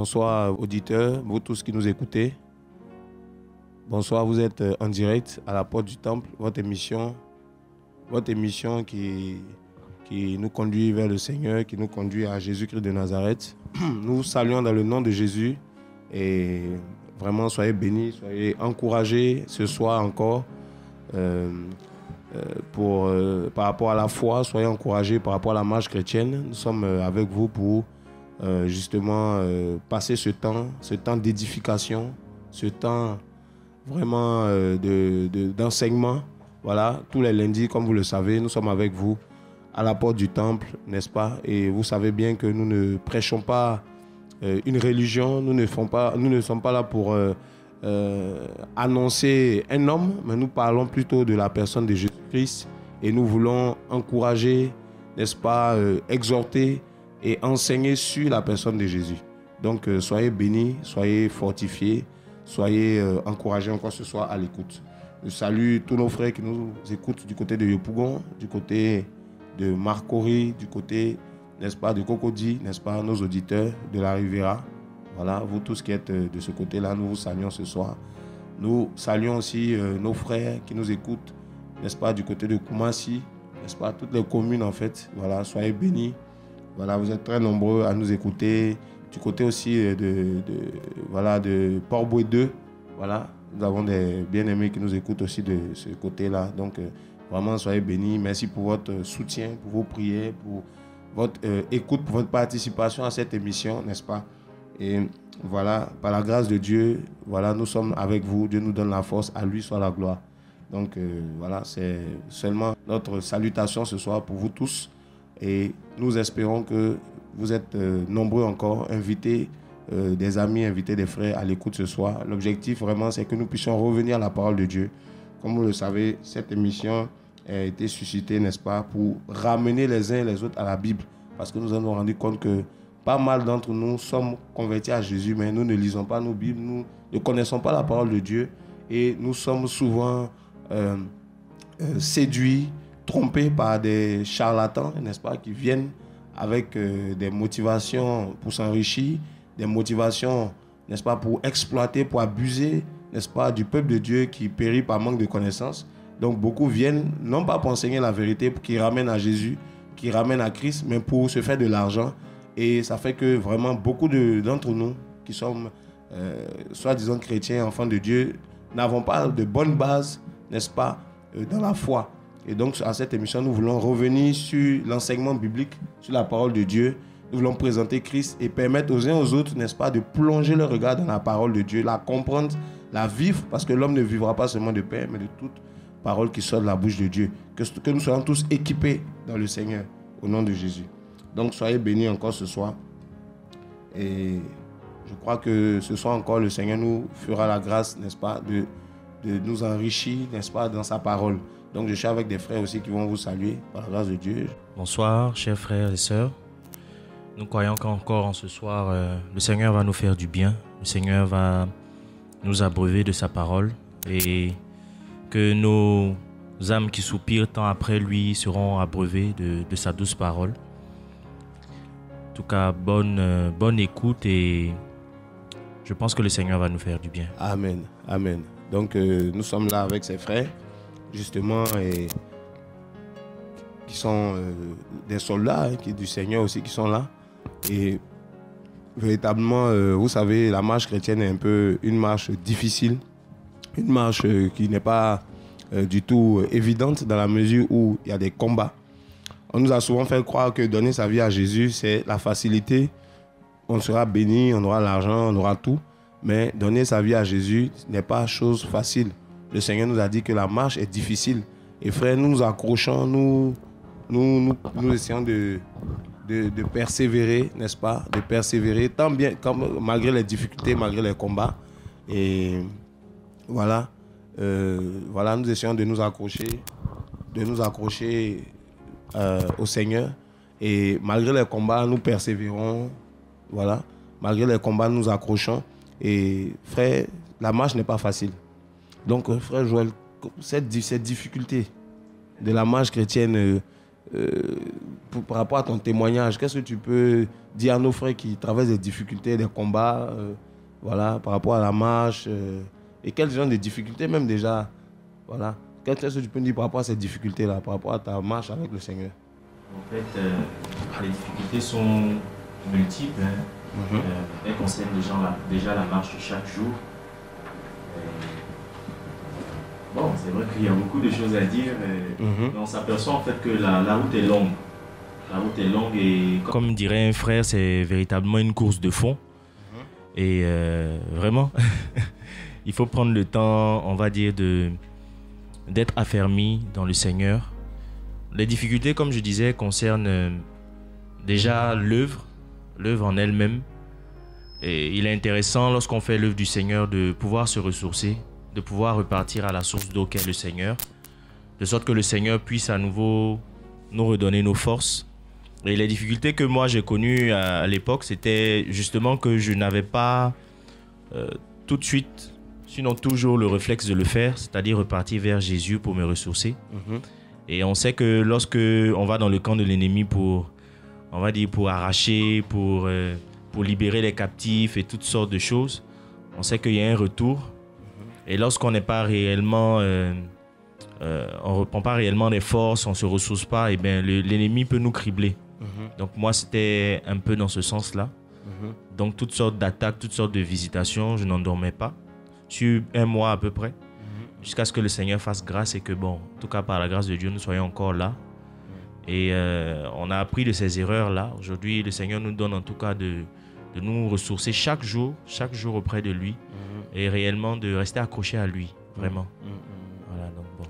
Bonsoir auditeurs, vous tous qui nous écoutez. Bonsoir, vous êtes en direct à la porte du temple, votre émission qui nous conduit vers le Seigneur, qui nous conduit à Jésus-Christ de Nazareth. Nous saluons dans le nom de Jésus et vraiment soyez bénis, soyez encouragés ce soir encore par rapport à la foi, soyez encouragés par rapport à la marche chrétienne. Nous sommes avec vous pour justement passer ce temps d'édification, ce temps vraiment d'enseignement. Voilà, tous les lundis, comme vous le savez, nous sommes avec vous à la porte du temple, n'est-ce pas? Et vous savez bien que nous ne prêchons pas une religion, nous ne sommes pas là pour annoncer un homme, mais nous parlons plutôt de la personne de Jésus-Christ et nous voulons encourager, n'est-ce pas, exhorter et enseigner sur la personne de Jésus. Donc, soyez bénis, soyez fortifiés, soyez encouragés encore ce soir à l'écoute. Je salue tous nos frères qui nous écoutent du côté de Yopougon, du côté de Marcory, du côté, n'est-ce pas, de Cocody, n'est-ce pas, nos auditeurs de la Riviera. Voilà, vous tous qui êtes de ce côté-là, nous vous saluons ce soir. Nous saluons aussi nos frères qui nous écoutent, n'est-ce pas, du côté de Koumassi, n'est-ce pas, toutes les communes en fait. Voilà, soyez bénis. Voilà, vous êtes très nombreux à nous écouter. Du côté aussi de Port-Boué 2, voilà, nous avons des bien-aimés qui nous écoutent aussi de ce côté-là. Donc, vraiment, soyez bénis. Merci pour votre soutien, pour vos prières, pour votre écoute, pour votre participation à cette émission, n'est-ce pas? Et voilà, par la grâce de Dieu, voilà, nous sommes avec vous. Dieu nous donne la force, à lui soit la gloire. Donc, voilà, c'est seulement notre salutation ce soir pour vous tous. Et nous espérons que vous êtes nombreux encore, invités, des amis, invités des frères à l'écoute ce soir. L'objectif vraiment, c'est que nous puissions revenir à la parole de Dieu. Comme vous le savez, cette émission a été suscitée, n'est-ce pas, pour ramener les uns et les autres à la Bible. Parce que nous nous avons rendu compte que pas mal d'entre nous sommes convertis à Jésus, mais nous ne lisons pas nos Bibles, nous ne connaissons pas la parole de Dieu et nous sommes souvent séduits, trompés par des charlatans, n'est-ce pas, qui viennent avec des motivations pour s'enrichir, des motivations, n'est-ce pas, pour exploiter, pour abuser, n'est-ce pas, du peuple de Dieu qui périt par manque de connaissances. Donc beaucoup viennent, non pas pour enseigner la vérité, pour qu'ils ramènent à Jésus, qu'ils ramènent à Christ, mais pour se faire de l'argent. Et ça fait que vraiment beaucoup d'entre nous qui sommes soi-disant chrétiens, enfants de Dieu, n'avons pas de bonnes bases, n'est-ce pas, dans la foi. Et donc, à cette émission, nous voulons revenir sur l'enseignement biblique, sur la parole de Dieu. Nous voulons présenter Christ et permettre aux uns aux autres, n'est-ce pas, de plonger leur regard dans la parole de Dieu, la comprendre, la vivre, parce que l'homme ne vivra pas seulement de pain, mais de toute parole qui sort de la bouche de Dieu. Que nous soyons tous équipés dans le Seigneur, au nom de Jésus. Donc, soyez bénis encore ce soir. Et je crois que ce soir encore, le Seigneur nous fera la grâce, n'est-ce pas, de nous enrichir, n'est-ce pas, dans sa parole. Donc, je suis avec des frères aussi qui vont vous saluer par la grâce de Dieu. Bonsoir, chers frères et sœurs. Nous croyons qu'encore en ce soir, le Seigneur va nous faire du bien. Le Seigneur va nous abreuver de sa parole et que nos âmes qui soupirent tant après lui seront abreuvées de sa douce parole. En tout cas, bonne écoute et je pense que le Seigneur va nous faire du bien. Amen, amen. Donc, nous sommes là avec ces frères, justement, et qui sont des soldats du Seigneur aussi qui sont là. Et véritablement, vous savez, la marche chrétienne est un peu une marche difficile, une marche qui n'est pas du tout évidente dans la mesure où il y a des combats. On nous a souvent fait croire que donner sa vie à Jésus, c'est la facilité. On sera béni, on aura l'argent, on aura tout. Mais donner sa vie à Jésus n'est pas chose facile. Le Seigneur nous a dit que la marche est difficile. Et frère, nous nous accrochons, nous essayons de persévérer, n'est-ce pas? De persévérer, tant bien, malgré les difficultés, malgré les combats. Et voilà, nous essayons de nous accrocher au Seigneur. Et malgré les combats, nous persévérons. Voilà, malgré les combats, nous nous accrochons. Et frère, la marche n'est pas facile. Donc, frère Joël, cette difficulté de la marche chrétienne, par rapport à ton témoignage, qu'est-ce que tu peux dire à nos frères qui traversent des difficultés, des combats, voilà, par rapport à la marche, et quelles sont des difficultés même déjà, voilà. Qu'est-ce que tu peux nous dire par rapport à ces difficultés-là, par rapport à ta marche avec le Seigneur? En fait, les difficultés sont multiples. Hein. Elles concernent déjà la marche chaque jour. Bon, c'est vrai qu'il y a beaucoup de choses à dire, mais on s'aperçoit en fait que la route est longue. La route est longue et, comme dirait un frère, c'est véritablement une course de fond. Et vraiment, il faut prendre le temps, on va dire, d'être affermi dans le Seigneur. Les difficultés, comme je disais, concernent déjà l'œuvre en elle-même. Et il est intéressant, lorsqu'on fait l'œuvre du Seigneur, de pouvoir se ressourcer, de pouvoir repartir à la source d'eau qu'est le Seigneur, de sorte que le Seigneur puisse à nouveau nous redonner nos forces. Et les difficultés que moi j'ai connues à l'époque, c'était justement que je n'avais pas tout de suite, sinon toujours le réflexe de le faire, c'est-à-dire repartir vers Jésus pour me ressourcer. Et on sait que lorsque on va dans le camp de l'ennemi pour, on va dire, pour arracher, pour libérer les captifs et toutes sortes de choses, on sait qu'il y a un retour. Et lorsqu'on n'est pas réellement, on ne reprend pas réellement des forces, on ne se ressource pas, et bien l'ennemi peut nous cribler. Donc moi, c'était un peu dans ce sens-là. Donc toutes sortes d'attaques, toutes sortes de visitations, je n'en dormais pas. Sur un mois à peu près, jusqu'à ce que le Seigneur fasse grâce et que, bon, en tout cas par la grâce de Dieu, nous soyons encore là. Et on a appris de ces erreurs-là. Aujourd'hui, le Seigneur nous donne en tout cas de nous ressourcer chaque jour auprès de lui et réellement de rester accroché à lui, vraiment. Voilà, donc bon.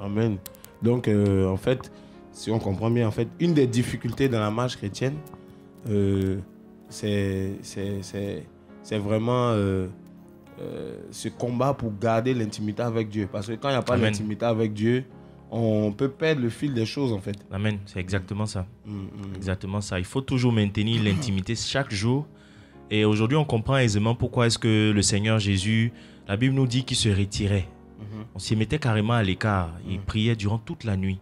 Amen. Donc, en fait, si on comprend bien, en fait, une des difficultés dans la marche chrétienne, c'est vraiment ce combat pour garder l'intimité avec Dieu. Parce que quand il n'y a pas d'intimité avec Dieu, on peut perdre le fil des choses, en fait. Amen, c'est exactement ça. Exactement ça. Il faut toujours maintenir l'intimité chaque jour. Et aujourd'hui, on comprend aisément pourquoi est-ce que le Seigneur Jésus, la Bible nous dit qu'il se retirait. On s'y mettait carrément à l'écart. Il priait durant toute la nuit.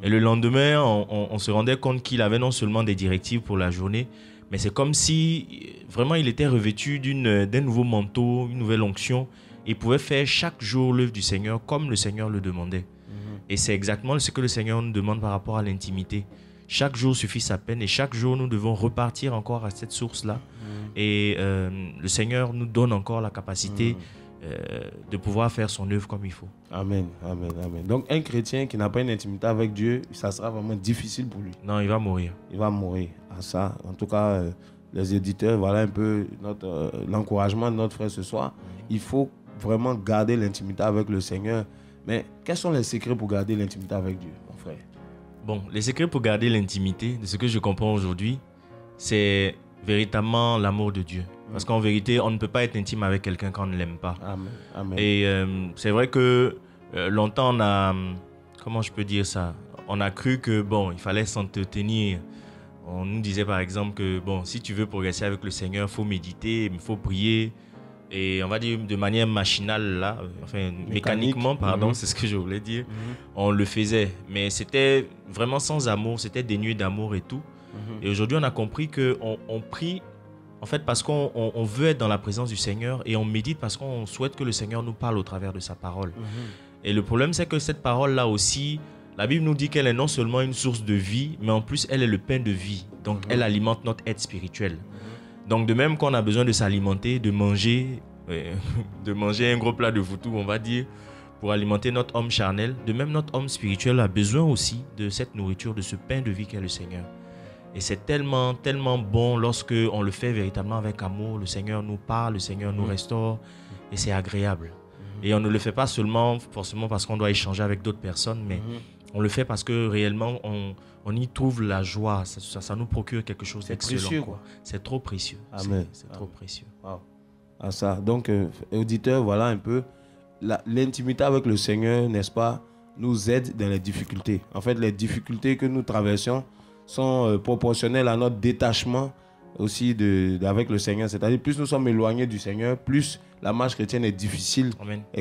Et le lendemain, on se rendait compte qu'il avait non seulement des directives pour la journée, mais c'est comme si vraiment il était revêtu d'un nouveau manteau, une nouvelle onction. Il pouvait faire chaque jour l'œuvre du Seigneur comme le Seigneur le demandait. Et c'est exactement ce que le Seigneur nous demande par rapport à l'intimité. Chaque jour suffit sa peine et chaque jour nous devons repartir encore à cette source-là. Et le Seigneur nous donne encore la capacité de pouvoir faire son œuvre comme il faut. Amen, amen, amen. Donc un chrétien qui n'a pas une intimité avec Dieu, ça sera vraiment difficile pour lui. Non, il va mourir. Il va mourir à ça. En tout cas, les éditeurs, voilà un peu l'encouragement de notre frère ce soir. Il faut vraiment garder l'intimité avec le Seigneur. Mais quels sont les secrets pour garder l'intimité avec Dieu, mon frère? Bon, les secrets pour garder l'intimité, de ce que je comprends aujourd'hui, c'est véritablement l'amour de Dieu. Parce qu'en vérité, on ne peut pas être intime avec quelqu'un quand on ne l'aime pas. Amen. Amen. Et c'est vrai que longtemps, on a... Comment je peux dire ça? On a cru que, bon, il fallait s'entretenir. On nous disait par exemple que, bon, si tu veux progresser avec le Seigneur, il faut méditer, il faut prier. Et on va dire de manière machinale, là, enfin mécaniquement, pardon, c'est ce que je voulais dire. On le faisait. Mais c'était vraiment sans amour, c'était dénué d'amour et tout. Et aujourd'hui, on a compris qu'on prie, en fait, parce qu'on veut être dans la présence du Seigneur et on médite parce qu'on souhaite que le Seigneur nous parle au travers de sa parole. Et le problème, c'est que cette parole-là aussi, la Bible nous dit qu'elle est non seulement une source de vie, mais en plus, elle est le pain de vie. Donc, elle alimente notre être spirituel. Donc, de même qu'on a besoin de s'alimenter, de manger un gros plat de foutou, on va dire, pour alimenter notre homme charnel, de même notre homme spirituel a besoin aussi de cette nourriture, de ce pain de vie qu'est le Seigneur. Et c'est tellement, tellement bon lorsque on le fait véritablement avec amour. Le Seigneur nous parle, le Seigneur nous restaure et c'est agréable. Et on ne le fait pas seulement forcément parce qu'on doit échanger avec d'autres personnes, mais on le fait parce que réellement on y trouve la joie. Ça nous procure quelque chose d'excellent. C'est précieux, quoi. C'est trop précieux. Amen. C'est trop précieux. Wow. À ça. Donc, auditeurs, voilà un peu l'intimité avec le Seigneur, n'est-ce pas, nous aide dans les difficultés. En fait, les difficultés que nous traversons sont proportionnelles à notre détachement aussi avec le Seigneur. C'est-à-dire, plus nous sommes éloignés du Seigneur, plus la marche chrétienne est difficile,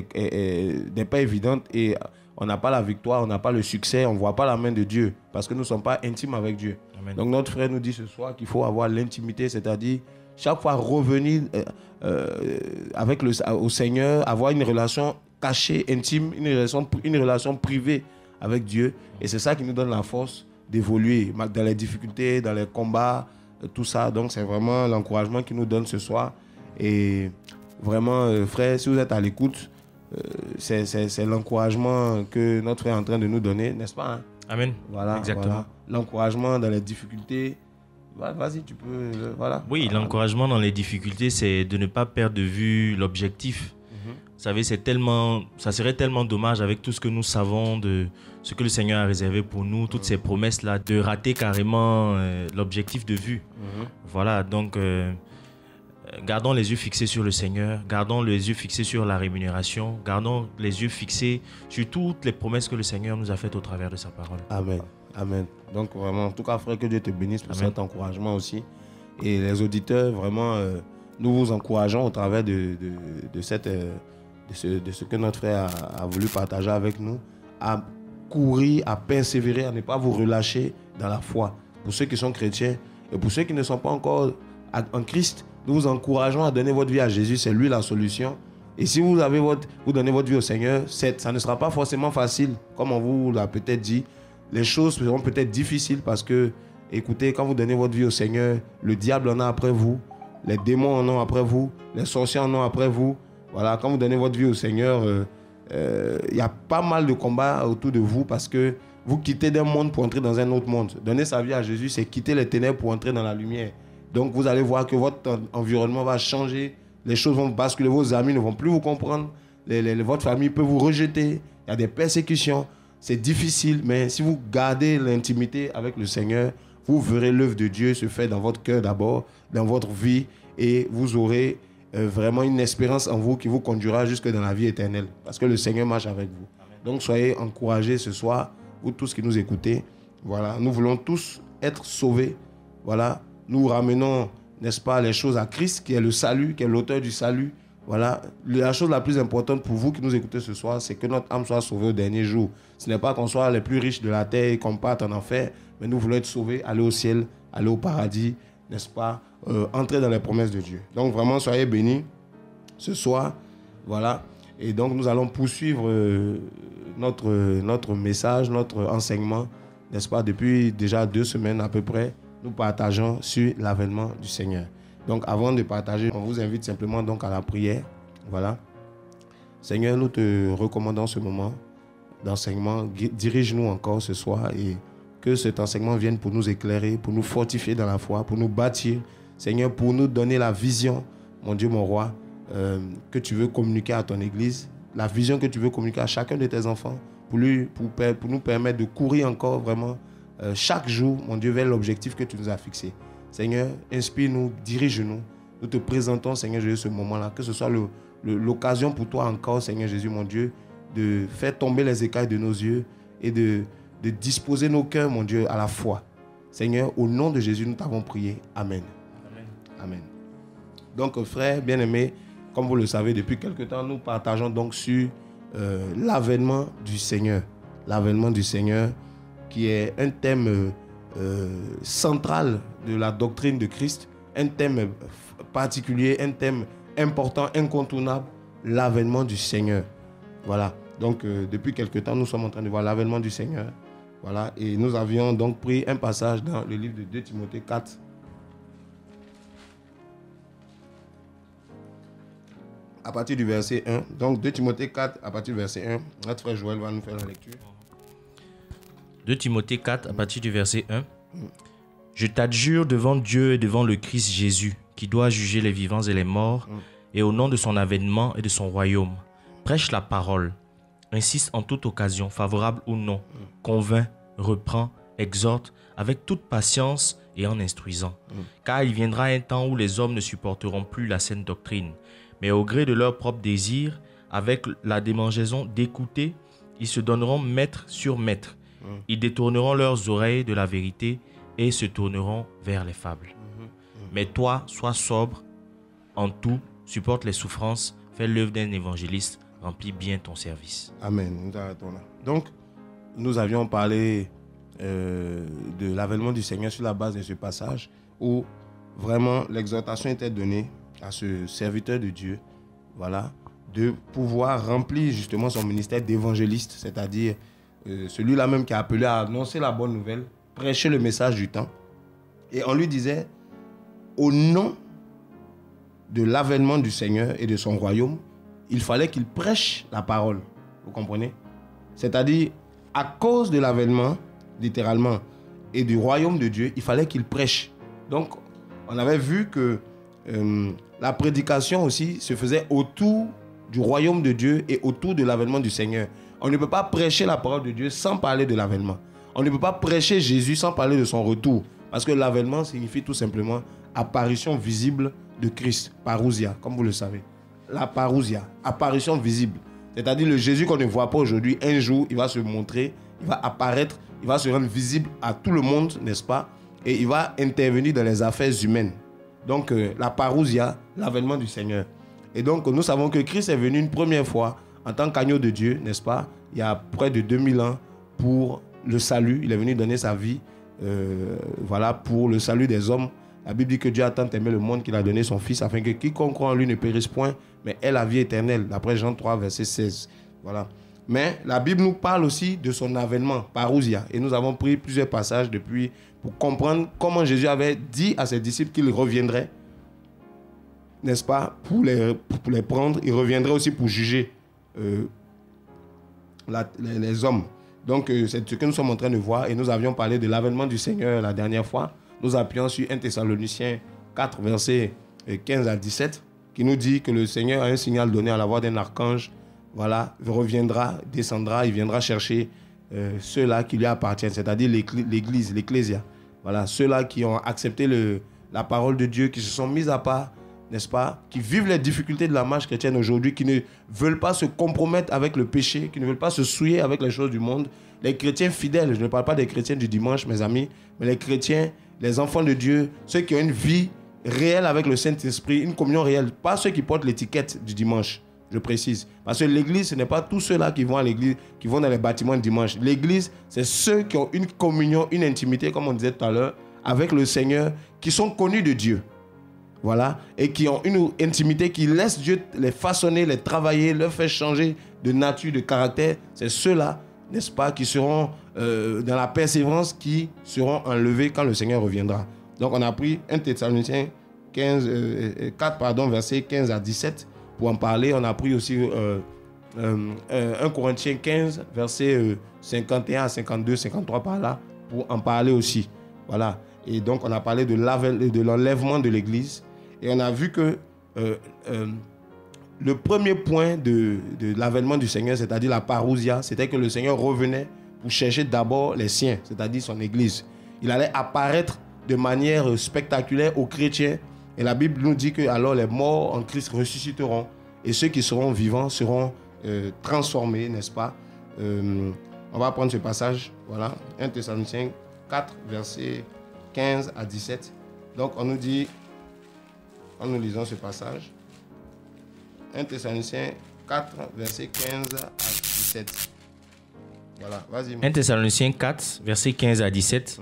n'est pas évidente et on n'a pas la victoire, on n'a pas le succès, on ne voit pas la main de Dieu parce que nous ne sommes pas intimes avec Dieu. Amen. Donc notre frère nous dit ce soir qu'il faut avoir l'intimité, c'est-à-dire chaque fois revenir au Seigneur, avoir une relation cachée, intime, une relation privée avec Dieu. Et c'est ça qui nous donne la force d'évoluer dans les difficultés, dans les combats, tout ça. Donc c'est vraiment l'encouragement qu'il nous donne ce soir. Et vraiment, frère, si vous êtes à l'écoute, c'est l'encouragement que notre frère est en train de nous donner, n'est-ce pas, hein? Amen. Voilà, exactement. voilà. L'encouragement dans les difficultés. Vas-y, tu peux. Voilà. Oui, l'encouragement dans les difficultés, c'est de ne pas perdre de vue l'objectif. Vous savez, ça serait tellement dommage avec tout ce que nous savons de ce que le Seigneur a réservé pour nous, toutes ces promesses-là, de rater carrément l'objectif de vue. Voilà, donc gardons les yeux fixés sur le Seigneur, gardons les yeux fixés sur la rémunération, gardons les yeux fixés sur toutes les promesses que le Seigneur nous a faites au travers de sa parole. Amen. Amen. Donc vraiment, en tout cas, frère, que Dieu te bénisse pour cet encouragement aussi. Et les auditeurs, vraiment, nous vous encourageons au travers de ce que notre frère a voulu partager avec nous, à courir, à persévérer, à ne pas vous relâcher dans la foi. Pour ceux qui sont chrétiens et pour ceux qui ne sont pas encore en Christ, nous vous encourageons à donner votre vie à Jésus. C'est lui la solution. Et si vous donnez votre vie au Seigneur, ça ne sera pas forcément facile, comme on vous l'a peut-être dit. Les choses seront peut-être difficiles parce que, écoutez, quand vous donnez votre vie au Seigneur, le diable en a après vous, les démons en ont après vous, les sorciers en ont après vous. Voilà, quand vous donnez votre vie au Seigneur, y a pas mal de combats autour de vous parce que vous quittez d'un monde pour entrer dans un autre monde. Donner sa vie à Jésus, c'est quitter les ténèbres pour entrer dans la lumière. Donc vous allez voir que votre environnement va changer, les choses vont basculer, vos amis ne vont plus vous comprendre, votre famille peut vous rejeter, il y a des persécutions. C'est difficile, mais si vous gardez l'intimité avec le Seigneur, vous verrez l'œuvre de Dieu se faire dans votre cœur d'abord, dans votre vie, et vous aurez vraiment une espérance en vous qui vous conduira jusque dans la vie éternelle, parce que le Seigneur marche avec vous. Donc soyez encouragés ce soir, vous tous qui nous écoutez. Voilà, nous voulons tous être sauvés. Voilà, nous ramenons, n'est-ce pas, les choses à Christ, qui est le salut, qui est l'auteur du salut. Voilà, la chose la plus importante pour vous qui nous écoutez ce soir, c'est que notre âme soit sauvée au dernier jour. Ce n'est pas qu'on soit les plus riches de la terre et qu'on parte en enfer, mais nous voulons être sauvés, aller au ciel, aller au paradis, n'est-ce pas, entrer dans les promesses de Dieu. Donc vraiment, soyez bénis ce soir. Voilà, et donc nous allons poursuivre notre message, notre enseignement, n'est-ce pas, depuis déjà 2 semaines à peu près, nous partageons sur l'avènement du Seigneur. Donc, avant de partager, on vous invite simplement donc à la prière. Voilà. Seigneur, nous te recommandons ce moment d'enseignement. Dirige-nous encore ce soir et que cet enseignement vienne pour nous éclairer, pour nous fortifier dans la foi, pour nous bâtir. Seigneur, pour nous donner la vision, mon Dieu, mon roi, que tu veux communiquer à ton Église, la vision que tu veux communiquer à chacun de tes enfants, pour nous permettre de courir encore vraiment chaque jour, mon Dieu, vers l'objectif que tu nous as fixé. Seigneur, inspire-nous, dirige-nous. Nous te présentons, Seigneur Jésus, ce moment-là. Que ce soit l'occasion pour toi encore, Seigneur Jésus, mon Dieu, de faire tomber les écailles de nos yeux et de disposer nos cœurs, mon Dieu, à la foi. Seigneur, au nom de Jésus, nous t'avons prié. Amen. Amen. Amen. Donc, frères bien-aimés, comme vous le savez, depuis quelque temps, nous partageons donc sur l'avènement du Seigneur. L'avènement du Seigneur, qui est un thème central de la doctrine de Christ, un thème particulier, un thème important, incontournable, l'avènement du Seigneur. Voilà. Donc, depuis quelque temps, nous sommes en train de voir l'avènement du Seigneur. Voilà. Et nous avions donc pris un passage dans le livre de 2 Timothée 4. À partir du verset 1. Donc, 2 Timothée 4, à partir du verset 1. Notre frère Joël va nous faire la lecture. 2 Timothée 4, à partir du verset 1. Je t'adjure devant Dieu et devant le Christ Jésus, qui doit juger les vivants et les morts, et au nom de son avènement et de son royaume, prêche la parole, insiste en toute occasion, favorable ou non, convainc, reprend, exhorte, avec toute patience et en instruisant. Car il viendra un temps où les hommes ne supporteront plus la saine doctrine, mais au gré de leur propre désir, avec la démangeaison d'écouter, ils se donneront maître sur maître. Ils détourneront leurs oreilles de la vérité et se tourneront vers les fables. Mais toi, sois sobre en tout, supporte les souffrances, fais l'œuvre d'un évangéliste, remplis bien ton service. Amen. Nous arrêtons là. Donc, nous avions parlé de l'avènement du Seigneur sur la base de ce passage où vraiment l'exhortation était donnée à ce serviteur de Dieu, voilà, de pouvoir remplir justement son ministère d'évangéliste, c'est-à-dire celui-là même qui a appelé à annoncer la bonne nouvelle, prêcher le message du temps. Et on lui disait, au nom de l'avènement du Seigneur et de son royaume, il fallait qu'il prêche la parole. Vous comprenez? C'est-à-dire, à cause de l'avènement, littéralement, et du royaume de Dieu, il fallait qu'il prêche. Donc, on avait vu que la prédication aussi se faisait autour du royaume de Dieu et autour de l'avènement du Seigneur. On ne peut pas prêcher la parole de Dieu sans parler de l'avènement. On ne peut pas prêcher Jésus sans parler de son retour. Parce que l'avènement signifie tout simplement apparition visible de Christ, parousia, comme vous le savez. La parousia, apparition visible. C'est-à-dire le Jésus qu'on ne voit pas aujourd'hui, un jour, il va se montrer, il va apparaître, il va se rendre visible à tout le monde, n'est-ce pas? Et il va intervenir dans les affaires humaines. Donc, la parousia, l'avènement du Seigneur. Et donc, nous savons que Christ est venu une première fois en tant qu'agneau de Dieu, n'est-ce pas? Il y a près de 2000 ans pour le salut. Il est venu donner sa vie, voilà, pour le salut des hommes. La Bible dit que Dieu a tant aimé le monde qu'il a donné son Fils afin que quiconque croit en lui ne périsse point, mais ait la vie éternelle, d'après Jean 3, verset 16. Voilà. Mais la Bible nous parle aussi de son avènement, parousia. Et nous avons pris plusieurs passages depuis pour comprendre comment Jésus avait dit à ses disciples qu'il reviendrait, n'est-ce pas, pour les prendre. Il reviendrait aussi pour juger les hommes. Donc, c'est ce que nous sommes en train de voir. Et nous avions parlé de l'avènement du Seigneur la dernière fois. Nous appuyons sur 1 Thessaloniciens 4, versets 15 à 17, qui nous dit que le Seigneur a un signal donné à la voix d'un archange. Voilà, il reviendra, descendra, il viendra chercher ceux-là qui lui appartiennent, c'est-à-dire l'Église, l'Ecclésia. Voilà, ceux-là qui ont accepté la parole de Dieu, qui se sont mis à part, n'est-ce pas, qui vivent les difficultés de la marche chrétienne aujourd'hui, qui ne veulent pas se compromettre avec le péché, qui ne veulent pas se souiller avec les choses du monde. Les chrétiens fidèles, je ne parle pas des chrétiens du dimanche, mes amis, mais les chrétiens, les enfants de Dieu, ceux qui ont une vie réelle avec le Saint-Esprit, une communion réelle, pas ceux qui portent l'étiquette du dimanche, je précise. Parce que l'église, ce n'est pas tous ceux-là qui vont à l'église, qui vont dans les bâtiments de dimanche. L'église, c'est ceux qui ont une communion, une intimité, comme on disait tout à l'heure, avec le Seigneur, qui sont connus de Dieu. Voilà. Et qui ont une intimité qui laisse Dieu les façonner, les travailler, leur faire changer de nature, de caractère. C'est ceux-là, n'est-ce pas, qui seront dans la persévérance, qui seront enlevés quand le Seigneur reviendra. Donc, on a pris 1 Thessaloniciens 4, versets 15 à 17 pour en parler. On a pris aussi 1 Corinthiens 15, versets 51 à 52, 53 par là, pour en parler aussi. Voilà. Et donc, on a parlé de l'enlèvement de l'Église. Et on a vu que le premier point de l'avènement du Seigneur, c'est-à-dire la parousia, c'était que le Seigneur revenait pour chercher d'abord les siens, c'est-à-dire son Église. Il allait apparaître de manière spectaculaire aux chrétiens. Et la Bible nous dit que alors les morts en Christ ressusciteront et ceux qui seront vivants seront transformés, n'est-ce pas? On va prendre ce passage, voilà, 1 Thessaloniciens 4, versets 15 à 17. Donc on nous dit, en nous lisant ce passage, 1 Thessaloniciens 4, versets 15 à 17. Voilà, vas-y. 1 Thessaloniciens 4, versets 15 à 17.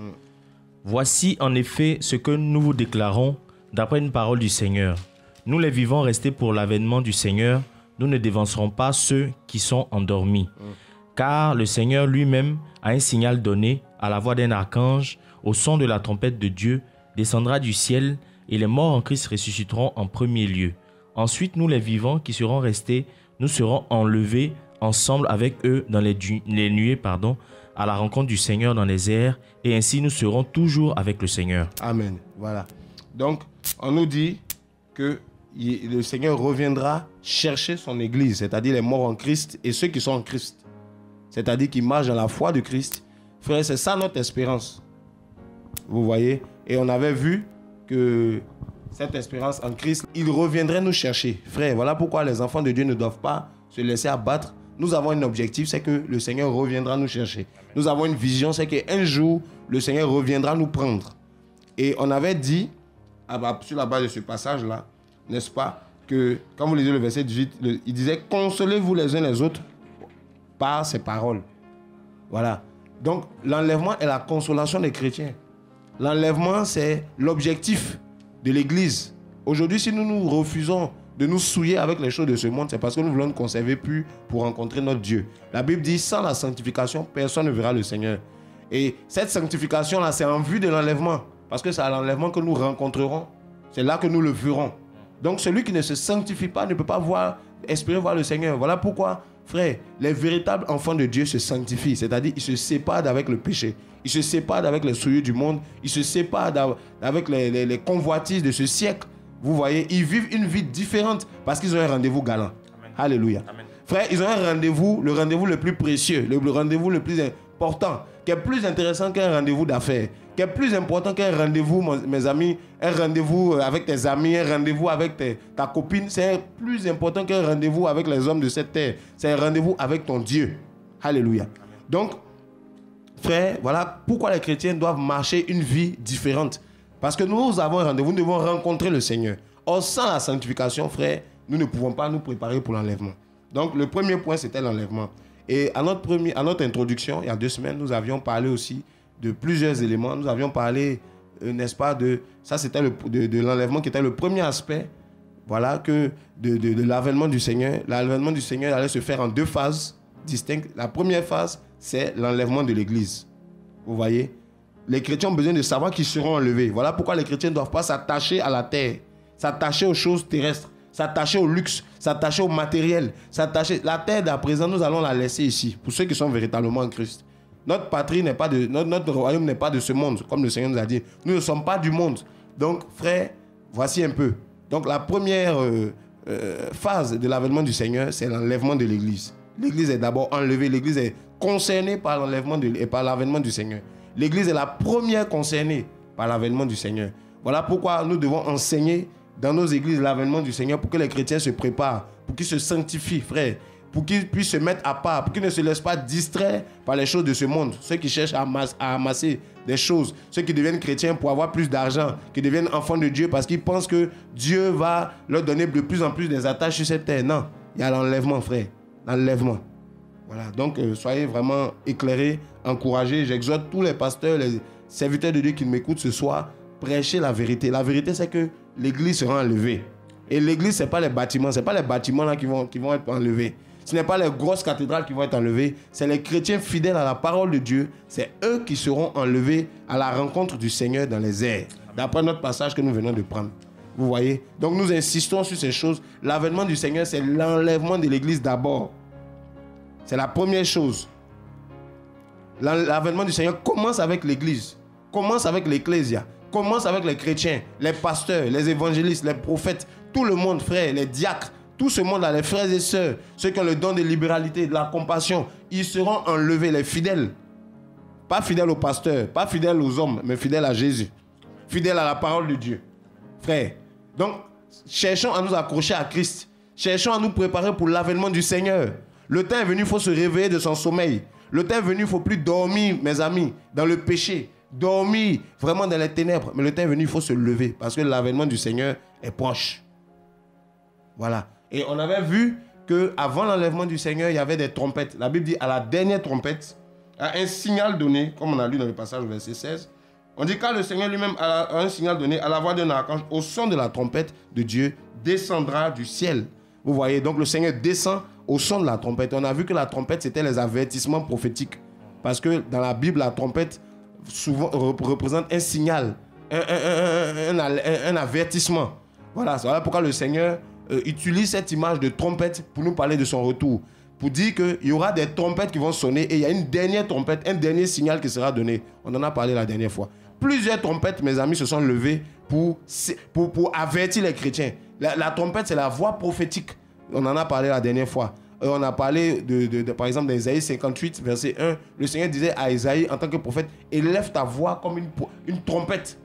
Voici en effet ce que nous vous déclarons d'après une parole du Seigneur. Nous les vivants restés pour l'avènement du Seigneur, nous ne dévancerons pas ceux qui sont endormis. Car le Seigneur lui-même a un signal donné à la voix d'un archange, au son de la trompette de Dieu, descendra du ciel et les morts en Christ ressusciteront en premier lieu. Ensuite, nous les vivants qui serons restés, nous serons enlevés ensemble avec eux dans les nuées, à la rencontre du Seigneur dans les airs, et ainsi nous serons toujours avec le Seigneur. Amen. Voilà. Donc, on nous dit que le Seigneur reviendra chercher son Église, c'est-à-dire les morts en Christ et ceux qui sont en Christ. C'est-à-dire qui marchent dans la foi de Christ. Frère, c'est ça notre espérance. Vous voyez? Et on avait vu que cette espérance en Christ, il reviendrait nous chercher. Frère, voilà pourquoi les enfants de Dieu ne doivent pas se laisser abattre. Nous avons un objectif, c'est que le Seigneur reviendra nous chercher. Nous avons une vision, c'est qu'un jour, le Seigneur reviendra nous prendre. Et on avait dit, sur la base de ce passage-là, n'est-ce pas, que, quand vous lisez le verset 18, il disait « Consolez-vous les uns les autres par ces paroles. » Voilà. Donc, l'enlèvement est la consolation des chrétiens. L'enlèvement, c'est l'objectif de l'Église. Aujourd'hui, si nous nous refusons de nous souiller avec les choses de ce monde, c'est parce que nous voulons nous conserver purs pour rencontrer notre Dieu. La Bible dit, sans la sanctification, personne ne verra le Seigneur. Et cette sanctification-là, c'est en vue de l'enlèvement. Parce que c'est à l'enlèvement que nous rencontrerons. C'est là que nous le ferons. Donc, celui qui ne se sanctifie pas ne peut pas espérer voir le Seigneur. Voilà pourquoi, frère, les véritables enfants de Dieu se sanctifient. C'est-à-dire, ils se séparent d'avec le péché. Ils se séparent d'avec les souillures du monde. Ils se séparent d'avec les convoitises de ce siècle. Vous voyez, ils vivent une vie différente parce qu'ils ont un rendez-vous galant. Amen. Alléluia. Amen. Frère, ils ont un rendez-vous, le rendez-vous le plus précieux, le rendez-vous le plus important, qui est plus intéressant qu'un rendez-vous d'affaires, qui est plus important qu'un rendez-vous, mes amis, un rendez-vous avec tes amis, un rendez-vous avec ta copine. C'est plus important qu'un rendez-vous avec les hommes de cette terre. C'est un rendez-vous avec ton Dieu. Alléluia. Amen. Donc, frère, voilà pourquoi les chrétiens doivent marcher une vie différente. Parce que nous avons un rendez-vous, nous devons rencontrer le Seigneur. Or, sans la sanctification, frère, nous ne pouvons pas nous préparer pour l'enlèvement. Donc, le premier point, c'était l'enlèvement. Et à notre introduction, il y a 2 semaines, nous avions parlé aussi de plusieurs éléments. Nous avions parlé, n'est-ce pas, ça c'était de l'enlèvement qui était le premier aspect, voilà, de l'avènement du Seigneur. L'avènement du Seigneur allait se faire en 2 phases distinctes. La première phase, c'est l'enlèvement de l'Église. Vous voyez ? Les chrétiens ont besoin de savoir qu'ils seront enlevés. Voilà pourquoi les chrétiens ne doivent pas s'attacher à la terre, s'attacher aux choses terrestres, s'attacher au luxe, s'attacher au matériel, La terre d'à présent, nous allons la laisser ici, pour ceux qui sont véritablement en Christ. Notre patrie n'est pas notre royaume n'est pas de ce monde, comme le Seigneur nous a dit. Nous ne sommes pas du monde. Donc, frère, voici un peu. Donc, la première phase de l'avènement du Seigneur, c'est l'enlèvement de l'Église. L'Église est d'abord enlevée. L'Église est concernée par l'enlèvement et par l'avènement du Seigneur. L'Église est la première concernée par l'avènement du Seigneur. Voilà pourquoi nous devons enseigner dans nos églises l'avènement du Seigneur pour que les chrétiens se préparent, pour qu'ils se sanctifient, frère, pour qu'ils puissent se mettre à part, pour qu'ils ne se laissent pas distraire par les choses de ce monde. Ceux qui cherchent à amasser des choses, ceux qui deviennent chrétiens pour avoir plus d'argent, qui deviennent enfants de Dieu parce qu'ils pensent que Dieu va leur donner de plus en plus des attaches sur cette terre. Non, il y a l'enlèvement, frère, l'enlèvement. Voilà, donc soyez vraiment éclairés, encouragés. J'exhorte tous les pasteurs, les serviteurs de Dieu qui m'écoutent ce soir, prêchez la vérité. La vérité, c'est que l'église sera enlevée. Et l'église, ce n'est pas les bâtiments. Ce n'est pas les bâtiments là qui vont être enlevés. Ce n'est pas les grosses cathédrales qui vont être enlevées. C'est les chrétiens fidèles à la parole de Dieu. C'est eux qui seront enlevés à la rencontre du Seigneur dans les airs. D'après notre passage que nous venons de prendre. Vous voyez? Donc nous insistons sur ces choses. L'avènement du Seigneur, c'est l'enlèvement de l'église d'abord. C'est la première chose. L'avènement du Seigneur commence avec l'église, commence avec l'ecclésia, commence avec les chrétiens, les pasteurs, les évangélistes, les prophètes, tout le monde, frère, les diacres, tout ce monde-là, les frères et sœurs, ceux qui ont le don de libéralité, de la compassion, ils seront enlevés, les fidèles. Pas fidèles aux pasteurs, pas fidèles aux hommes, mais fidèles à Jésus, fidèles à la parole de Dieu. Frère, donc, cherchons à nous accrocher à Christ, cherchons à nous préparer pour l'avènement du Seigneur. Le temps est venu, il faut se réveiller de son sommeil. Le temps est venu, il ne faut plus dormir, mes amis, dans le péché. Dormir vraiment dans les ténèbres. Mais le temps est venu, il faut se lever. Parce que l'avènement du Seigneur est proche. Voilà. Et on avait vu qu'avant l'enlèvement du Seigneur, il y avait des trompettes. La Bible dit à la dernière trompette, à un signal donné, comme on a lu dans le passage verset 16, on dit car le Seigneur lui-même a un signal donné à la voix d'un archange, au son de la trompette de Dieu, descendra du ciel. Vous voyez, donc le Seigneur descend au son de la trompette. On a vu que la trompette, c'était les avertissements prophétiques. Parce que dans la Bible, la trompette souvent représente un signal, un avertissement. Voilà pourquoi le Seigneur utilise cette image de trompette pour nous parler de son retour. Pour dire qu'il y aura des trompettes qui vont sonner et il y a une dernière trompette, un dernier signal qui sera donné. On en a parlé la dernière fois. Plusieurs trompettes, mes amis, se sont levées pour avertir les chrétiens. La trompette, c'est la voix prophétique. On en a parlé la dernière fois. On a parlé, par exemple, d'Ésaïe 58, verset 1. Le Seigneur disait à Ésaïe, en tant que prophète, élève ta voix comme une trompette.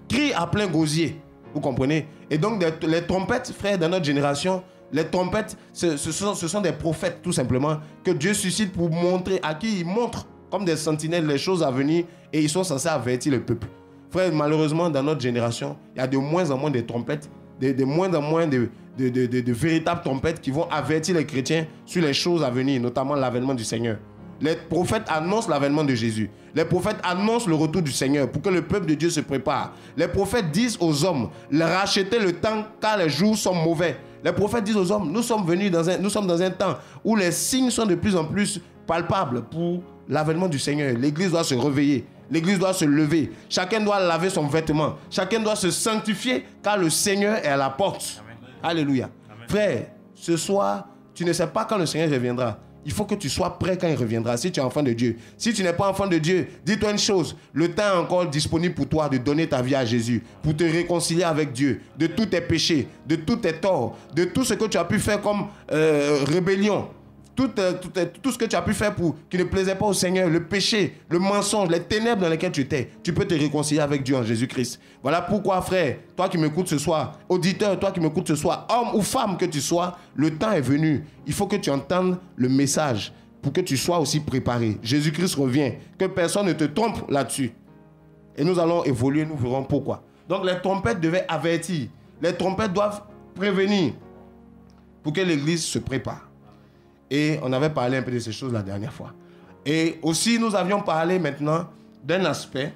Crie à plein gosier. Vous comprenez? Et donc, les trompettes, frères, dans notre génération, les trompettes, ce sont des prophètes, tout simplement, que Dieu suscite pour montrer, à qui il montre, comme des sentinelles, les choses à venir, et ils sont censés avertir le peuple. Frère, malheureusement, dans notre génération, il y a de moins en moins de trompettes de moins en moins de véritables trompettes qui vont avertir les chrétiens sur les choses à venir, notamment l'avènement du Seigneur. Les prophètes annoncent l'avènement de Jésus. Les prophètes annoncent le retour du Seigneur pour que le peuple de Dieu se prépare. Les prophètes disent aux hommes, rachetez le temps car les jours sont mauvais. Les prophètes disent aux hommes, nous sommes dans un temps où les signes sont de plus en plus palpables pour l'avènement du Seigneur. L'Église doit se réveiller. L'Église doit se lever. Chacun doit laver son vêtement. Chacun doit se sanctifier car le Seigneur est à la porte. Amen. Alléluia. Amen. Frère, ce soir, tu ne sais pas quand le Seigneur reviendra. Il faut que tu sois prêt quand il reviendra, si tu es enfant de Dieu. Si tu n'es pas enfant de Dieu, dis-toi une chose. Le temps est encore disponible pour toi de donner ta vie à Jésus, pour te réconcilier avec Dieu, de tous tes péchés, de tous tes torts, de tout ce que tu as pu faire comme rébellion. Tout ce que tu as pu faire pour qui ne plaisait pas au Seigneur, le péché, le mensonge, les ténèbres dans lesquelles tu étais, tu peux te réconcilier avec Dieu en Jésus-Christ. Voilà pourquoi, frère, toi qui m'écoutes ce soir, auditeur, toi qui m'écoutes ce soir, homme ou femme que tu sois, le temps est venu. Il faut que tu entendes le message pour que tu sois aussi préparé. Jésus-Christ revient. Que personne ne te trompe là-dessus. Et nous allons évoluer, nous verrons pourquoi. Donc les trompettes devaient avertir. Les trompettes doivent prévenir pour que l'Église se prépare. Et on avait parlé un peu de ces choses la dernière fois. Et aussi, nous avions parlé maintenant d'un aspect.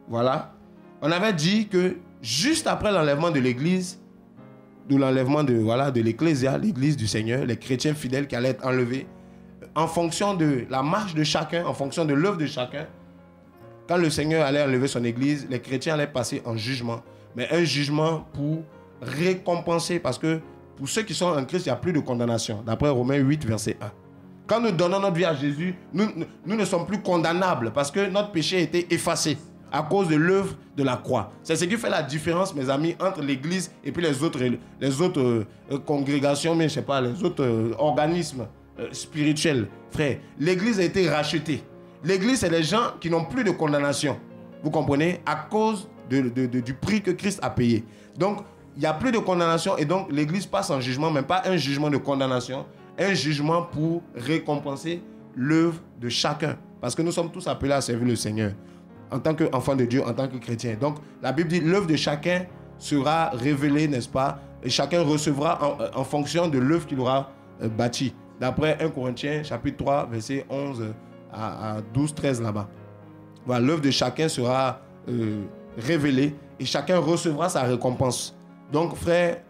Voilà. On avait dit que juste après l'enlèvement de l'Église, de l'enlèvement de l'Ecclésia, l'Église du Seigneur, les chrétiens fidèles qui allaient être enlevés, en fonction de la marche de chacun, en fonction de l'œuvre de chacun, quand le Seigneur allait enlever son Église, les chrétiens allaient passer en jugement. Mais un jugement pour récompenser, parce que pour ceux qui sont en Christ, il n'y a plus de condamnation. D'après Romains 8, verset 1. Quand nous donnons notre vie à Jésus, nous ne sommes plus condamnables parce que notre péché a été effacé à cause de l'œuvre de la croix. C'est ce qui fait la différence, mes amis, entre l'Église et puis les autres congrégations, mais je sais pas, les autres organismes spirituels. Frère, l'Église a été rachetée. L'Église, c'est les gens qui n'ont plus de condamnation. Vous comprenez? À cause du prix que Christ a payé. Donc, il n'y a plus de condamnation et donc l'Église passe en jugement, mais pas un jugement de condamnation, un jugement pour récompenser l'œuvre de chacun. Parce que nous sommes tous appelés à servir le Seigneur en tant qu'enfants de Dieu, en tant que chrétiens. Donc la Bible dit l'œuvre de chacun sera révélée, n'est-ce pas? Et chacun recevra en fonction de l'œuvre qu'il aura bâtie. D'après 1 Corinthiens chapitre 3, verset 11 à 12, 13 là-bas. Voilà, l'œuvre de chacun sera révélée et chacun recevra sa récompense. Donc, frère,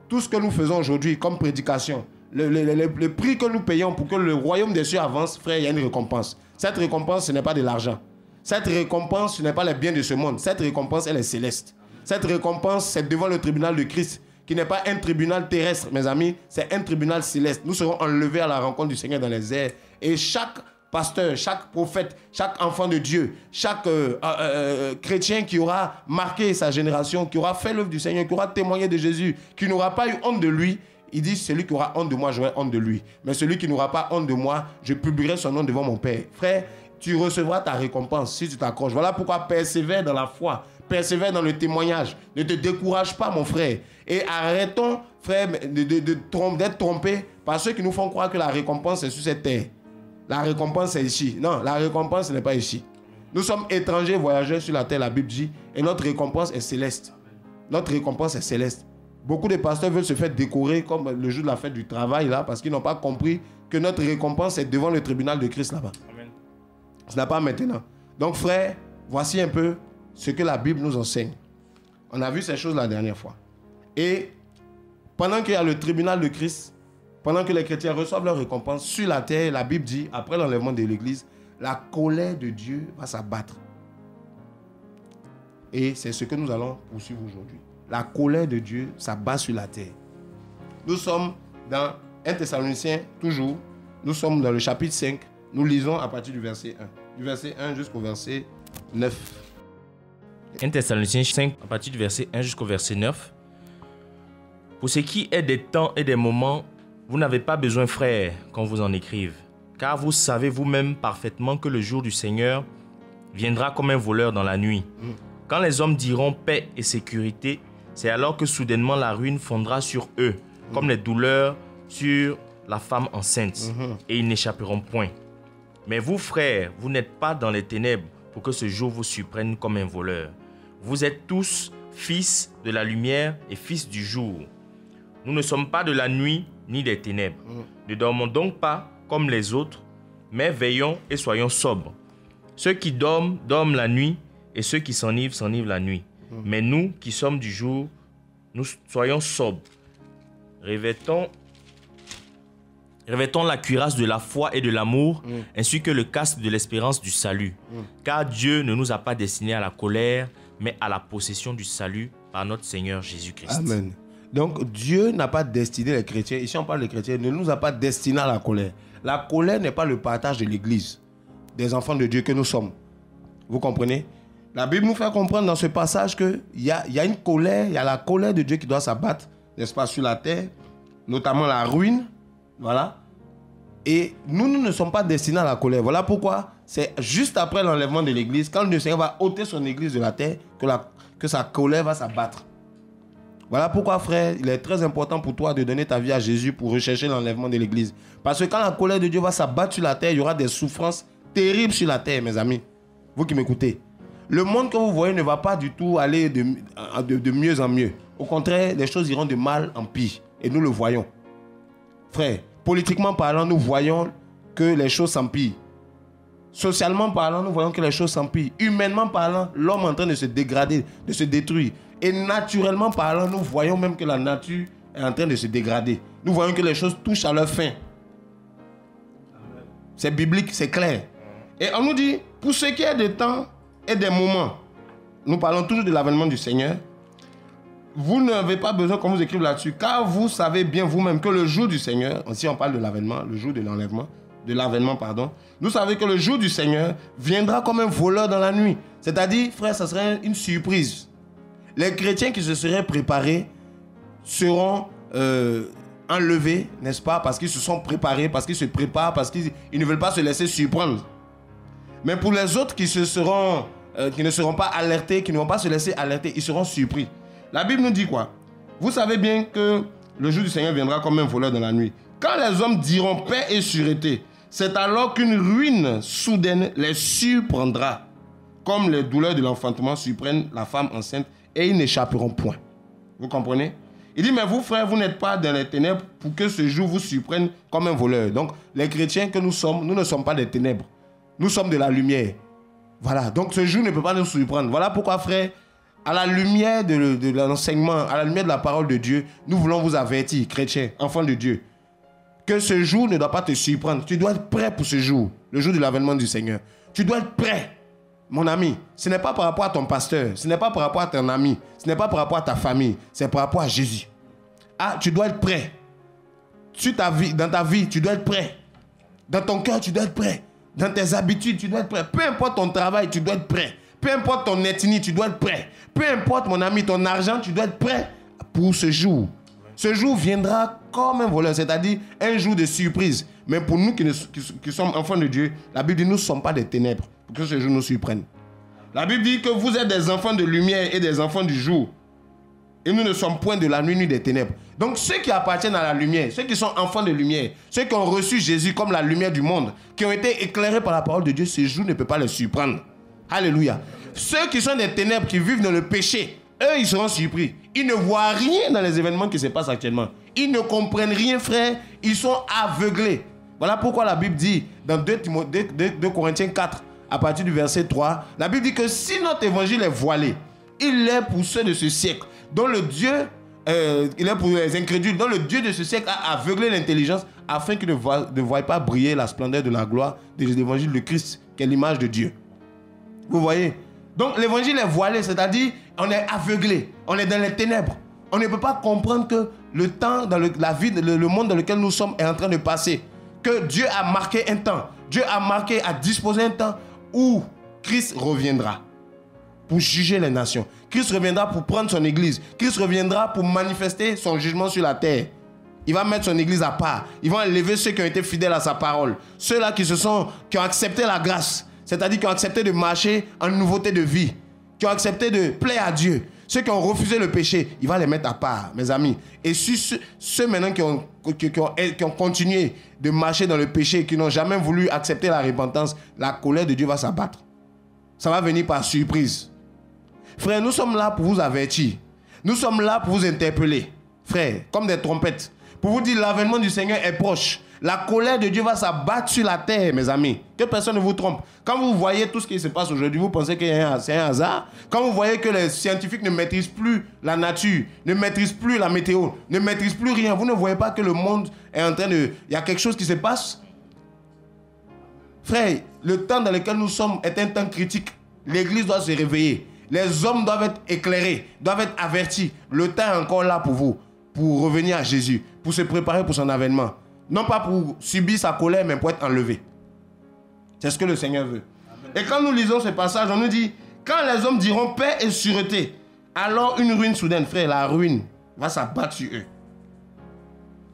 tout ce que nous faisons aujourd'hui comme prédication, le prix que nous payons pour que le royaume des cieux avance, frère, il y a une récompense. Cette récompense, ce n'est pas de l'argent. Cette récompense, ce n'est pas les biens de ce monde. Cette récompense, elle est céleste. Cette récompense, c'est devant le tribunal de Christ, qui n'est pas un tribunal terrestre, mes amis, c'est un tribunal céleste. Nous serons enlevés à la rencontre du Seigneur dans les airs. Et chaque pasteur, chaque prophète, chaque enfant de Dieu, chaque chrétien qui aura marqué sa génération, qui aura fait l'œuvre du Seigneur, qui aura témoigné de Jésus, qui n'aura pas eu honte de lui, il dit, celui qui aura honte de moi, j'aurai honte de lui. Mais celui qui n'aura pas honte de moi, je publierai son nom devant mon Père. Frère, tu recevras ta récompense si tu t'accroches. Voilà pourquoi persévère dans la foi, persévère dans le témoignage. Ne te décourage pas, mon frère. Et arrêtons, frère, d'être trompés par ceux qui nous font croire que la récompense est sur cette terre. La récompense est ici. Non, la récompense n'est pas ici. Nous sommes étrangers, voyageurs sur la terre, la Bible dit, et notre récompense est céleste. Notre récompense est céleste. Beaucoup de pasteurs veulent se faire décorer comme le jour de la fête du travail, là, parce qu'ils n'ont pas compris que notre récompense est devant le tribunal de Christ là-bas. Amen. Ce n'est pas maintenant. Donc, frère, voici un peu ce que la Bible nous enseigne. On a vu ces choses la dernière fois. Et pendant qu'il y a le tribunal de Christ, pendant que les chrétiens reçoivent leur récompense sur la terre, la Bible dit, après l'enlèvement de l'Église, la colère de Dieu va s'abattre. Et c'est ce que nous allons poursuivre aujourd'hui. La colère de Dieu s'abat sur la terre. Nous sommes dans 1 Thessaloniciens, toujours. Nous sommes dans le chapitre 5. Nous lisons à partir du verset 1. Du verset 1 jusqu'au verset 9. 1 Thessaloniciens 5, à partir du verset 1 jusqu'au verset 9. Pour ce qui est des temps et des moments, vous n'avez pas besoin, frères, qu'on vous en écrive. Car vous savez vous-même parfaitement que le jour du Seigneur viendra comme un voleur dans la nuit. Quand les hommes diront paix et sécurité, c'est alors que soudainement la ruine fondra sur eux, comme les douleurs sur la femme enceinte, et ils n'échapperont point. Mais vous, frères, vous n'êtes pas dans les ténèbres pour que ce jour vous surprenne comme un voleur. Vous êtes tous fils de la lumière et fils du jour. Nous ne sommes pas de la nuit ni des ténèbres. Ne dormons donc pas comme les autres, mais veillons et soyons sobres. Ceux qui dorment, dorment la nuit, et ceux qui s'enivrent, s'enivrent la nuit. Mais nous qui sommes du jour, nous soyons sobres. Revêtons la cuirasse de la foi et de l'amour, ainsi que le casque de l'espérance du salut. Car Dieu ne nous a pas destinés à la colère, mais à la possession du salut par notre Seigneur Jésus-Christ. Amen. Donc Dieu n'a pas destiné les chrétiens, ici on parle des chrétiens, ne nous a pas destinés à la colère. La colère n'est pas le partage de l'Église, des enfants de Dieu que nous sommes. Vous comprenez? La Bible nous fait comprendre dans ce passage qu'il y a une colère, il y a la colère de Dieu qui doit s'abattre, n'est-ce pas, sur la terre, notamment la ruine, voilà. Et nous ne sommes pas destinés à la colère. Voilà pourquoi c'est juste après l'enlèvement de l'Église, quand le Seigneur va ôter son Église de la terre, que sa colère va s'abattre. Voilà pourquoi, frère, il est très important pour toi de donner ta vie à Jésus pour rechercher l'enlèvement de l'Église. Parce que quand la colère de Dieu va s'abattre sur la terre, il y aura des souffrances terribles sur la terre, mes amis. Vous qui m'écoutez. Le monde que vous voyez ne va pas du tout aller de mieux en mieux. Au contraire, les choses iront de mal en pire. Et nous le voyons. Frère, politiquement parlant, nous voyons que les choses s'empirent. Socialement parlant, nous voyons que les choses s'empirent. Humainement parlant, l'homme est en train de se dégrader, de se détruire. Et naturellement parlant, nous voyons même que la nature est en train de se dégrader. Nous voyons que les choses touchent à leur fin. C'est biblique, c'est clair. Et on nous dit, pour ce qui est des temps et des moments, nous parlons toujours de l'avènement du Seigneur. Vous n'avez pas besoin qu'on vous écrive là-dessus, car vous savez bien vous-même que le jour du Seigneur, si on parle de l'avènement, le jour de l'avènement, pardon, nous savons que le jour du Seigneur viendra comme un voleur dans la nuit. C'est-à-dire, frère, ça serait une surprise. Les chrétiens qui se seraient préparés seront enlevés, n'est-ce pas, parce qu'ils se sont préparés, parce qu'ils se préparent, parce qu'ils ne veulent pas se laisser surprendre. Mais pour les autres qui ne seront pas alertés, qui ne vont pas se laisser alerter, ils seront surpris. La Bible nous dit quoi? Vous savez bien que le jour du Seigneur viendra comme un voleur dans la nuit. Quand les hommes diront paix et sûreté, c'est alors qu'une ruine soudaine les surprendra, comme les douleurs de l'enfantement surprennent la femme enceinte, et ils n'échapperont point. Vous comprenez? Il dit, mais vous, frères, vous n'êtes pas dans les ténèbres pour que ce jour vous surprenne comme un voleur. Donc, les chrétiens que nous sommes, nous ne sommes pas des ténèbres. Nous sommes de la lumière. Voilà, donc ce jour ne peut pas nous surprendre. Voilà pourquoi, frère, à la lumière de l'enseignement, à la lumière de la parole de Dieu, nous voulons vous avertir, chrétiens, enfants de Dieu, que ce jour ne doit pas te surprendre. Tu dois être prêt pour ce jour, le jour de l'avènement du Seigneur. Tu dois être prêt, mon ami. Ce n'est pas par rapport à ton pasteur, ce n'est pas par rapport à ton ami, ce n'est pas par rapport à ta famille, c'est par rapport à Jésus. Ah, tu dois être prêt. Dans ta vie, tu dois être prêt. Dans ton cœur, tu dois être prêt. Dans tes habitudes, tu dois être prêt. Peu importe ton travail, tu dois être prêt. Peu importe ton ethnie, tu dois être prêt. Peu importe, mon ami, ton argent, tu dois être prêt pour ce jour. Ce jour viendra comme un voleur, c'est-à-dire un jour de surprise. Mais pour nous qui sommes enfants de Dieu, la Bible dit nous ne sommes pas des ténèbres pour que ce jour nous surprenne. La Bible dit que vous êtes des enfants de lumière et des enfants du jour. Et nous ne sommes point de la nuit ni des ténèbres. Donc ceux qui appartiennent à la lumière, ceux qui sont enfants de lumière, ceux qui ont reçu Jésus comme la lumière du monde, qui ont été éclairés par la parole de Dieu, ce jour ne peut pas les surprendre. Alléluia. Ceux qui sont des ténèbres, qui vivent dans le péché, eux, ils seront surpris. Ils ne voient rien dans les événements qui se passent actuellement. Ils ne comprennent rien, frère. Ils sont aveuglés. Voilà pourquoi la Bible dit, dans 2 Corinthiens 4, à partir du verset 3, la Bible dit que si notre évangile est voilé, il est pour ceux de ce siècle, dont le Dieu, il est pour les incrédules, dont le Dieu de ce siècle a aveuglé l'intelligence, afin qu'ils ne voient pas briller la splendeur de la gloire de l'évangile de Christ, qui est l'image de Dieu. Vous voyez? Donc l'évangile est voilé, c'est-à-dire on est aveuglé, on est dans les ténèbres. On ne peut pas comprendre que le temps, dans la vie, le monde dans lequel nous sommes est en train de passer. Que Dieu a marqué un temps, Dieu a disposé un temps où Christ reviendra pour juger les nations. Christ reviendra pour prendre son église. Christ reviendra pour manifester son jugement sur la terre. Il va mettre son église à part. Il va enlever ceux qui ont été fidèles à sa parole. Ceux-là qui ont accepté la grâce. C'est-à-dire qui ont accepté de marcher en nouveauté de vie. Qui ont accepté de plaire à Dieu. Ceux qui ont refusé le péché, il va les mettre à part, mes amis. Et si ceux maintenant qui ont continué de marcher dans le péché, qui n'ont jamais voulu accepter la repentance, la colère de Dieu va s'abattre. Ça va venir par surprise. Frère, nous sommes là pour vous avertir. Nous sommes là pour vous interpeller. Frère, comme des trompettes. Pour vous dire, l'avènement du Seigneur est proche. La colère de Dieu va s'abattre sur la terre, mes amis. Que personne ne vous trompe. Quand vous voyez tout ce qui se passe aujourd'hui, vous pensez que c'est un hasard. Quand vous voyez que les scientifiques ne maîtrisent plus la nature, ne maîtrisent plus la météo, ne maîtrisent plus rien, vous ne voyez pas que le monde est en train de... Il y a quelque chose qui se passe. Frère, le temps dans lequel nous sommes est un temps critique. L'église doit se réveiller. Les hommes doivent être éclairés, doivent être avertis. Le temps est encore là pour vous, pour revenir à Jésus, pour se préparer pour son avènement. Non pas pour subir sa colère, mais pour être enlevé. C'est ce que le Seigneur veut. Amen. Et quand nous lisons ce passage, on nous dit, quand les hommes diront paix et sûreté, alors une ruine soudaine, frère, la ruine va s'abattre sur eux.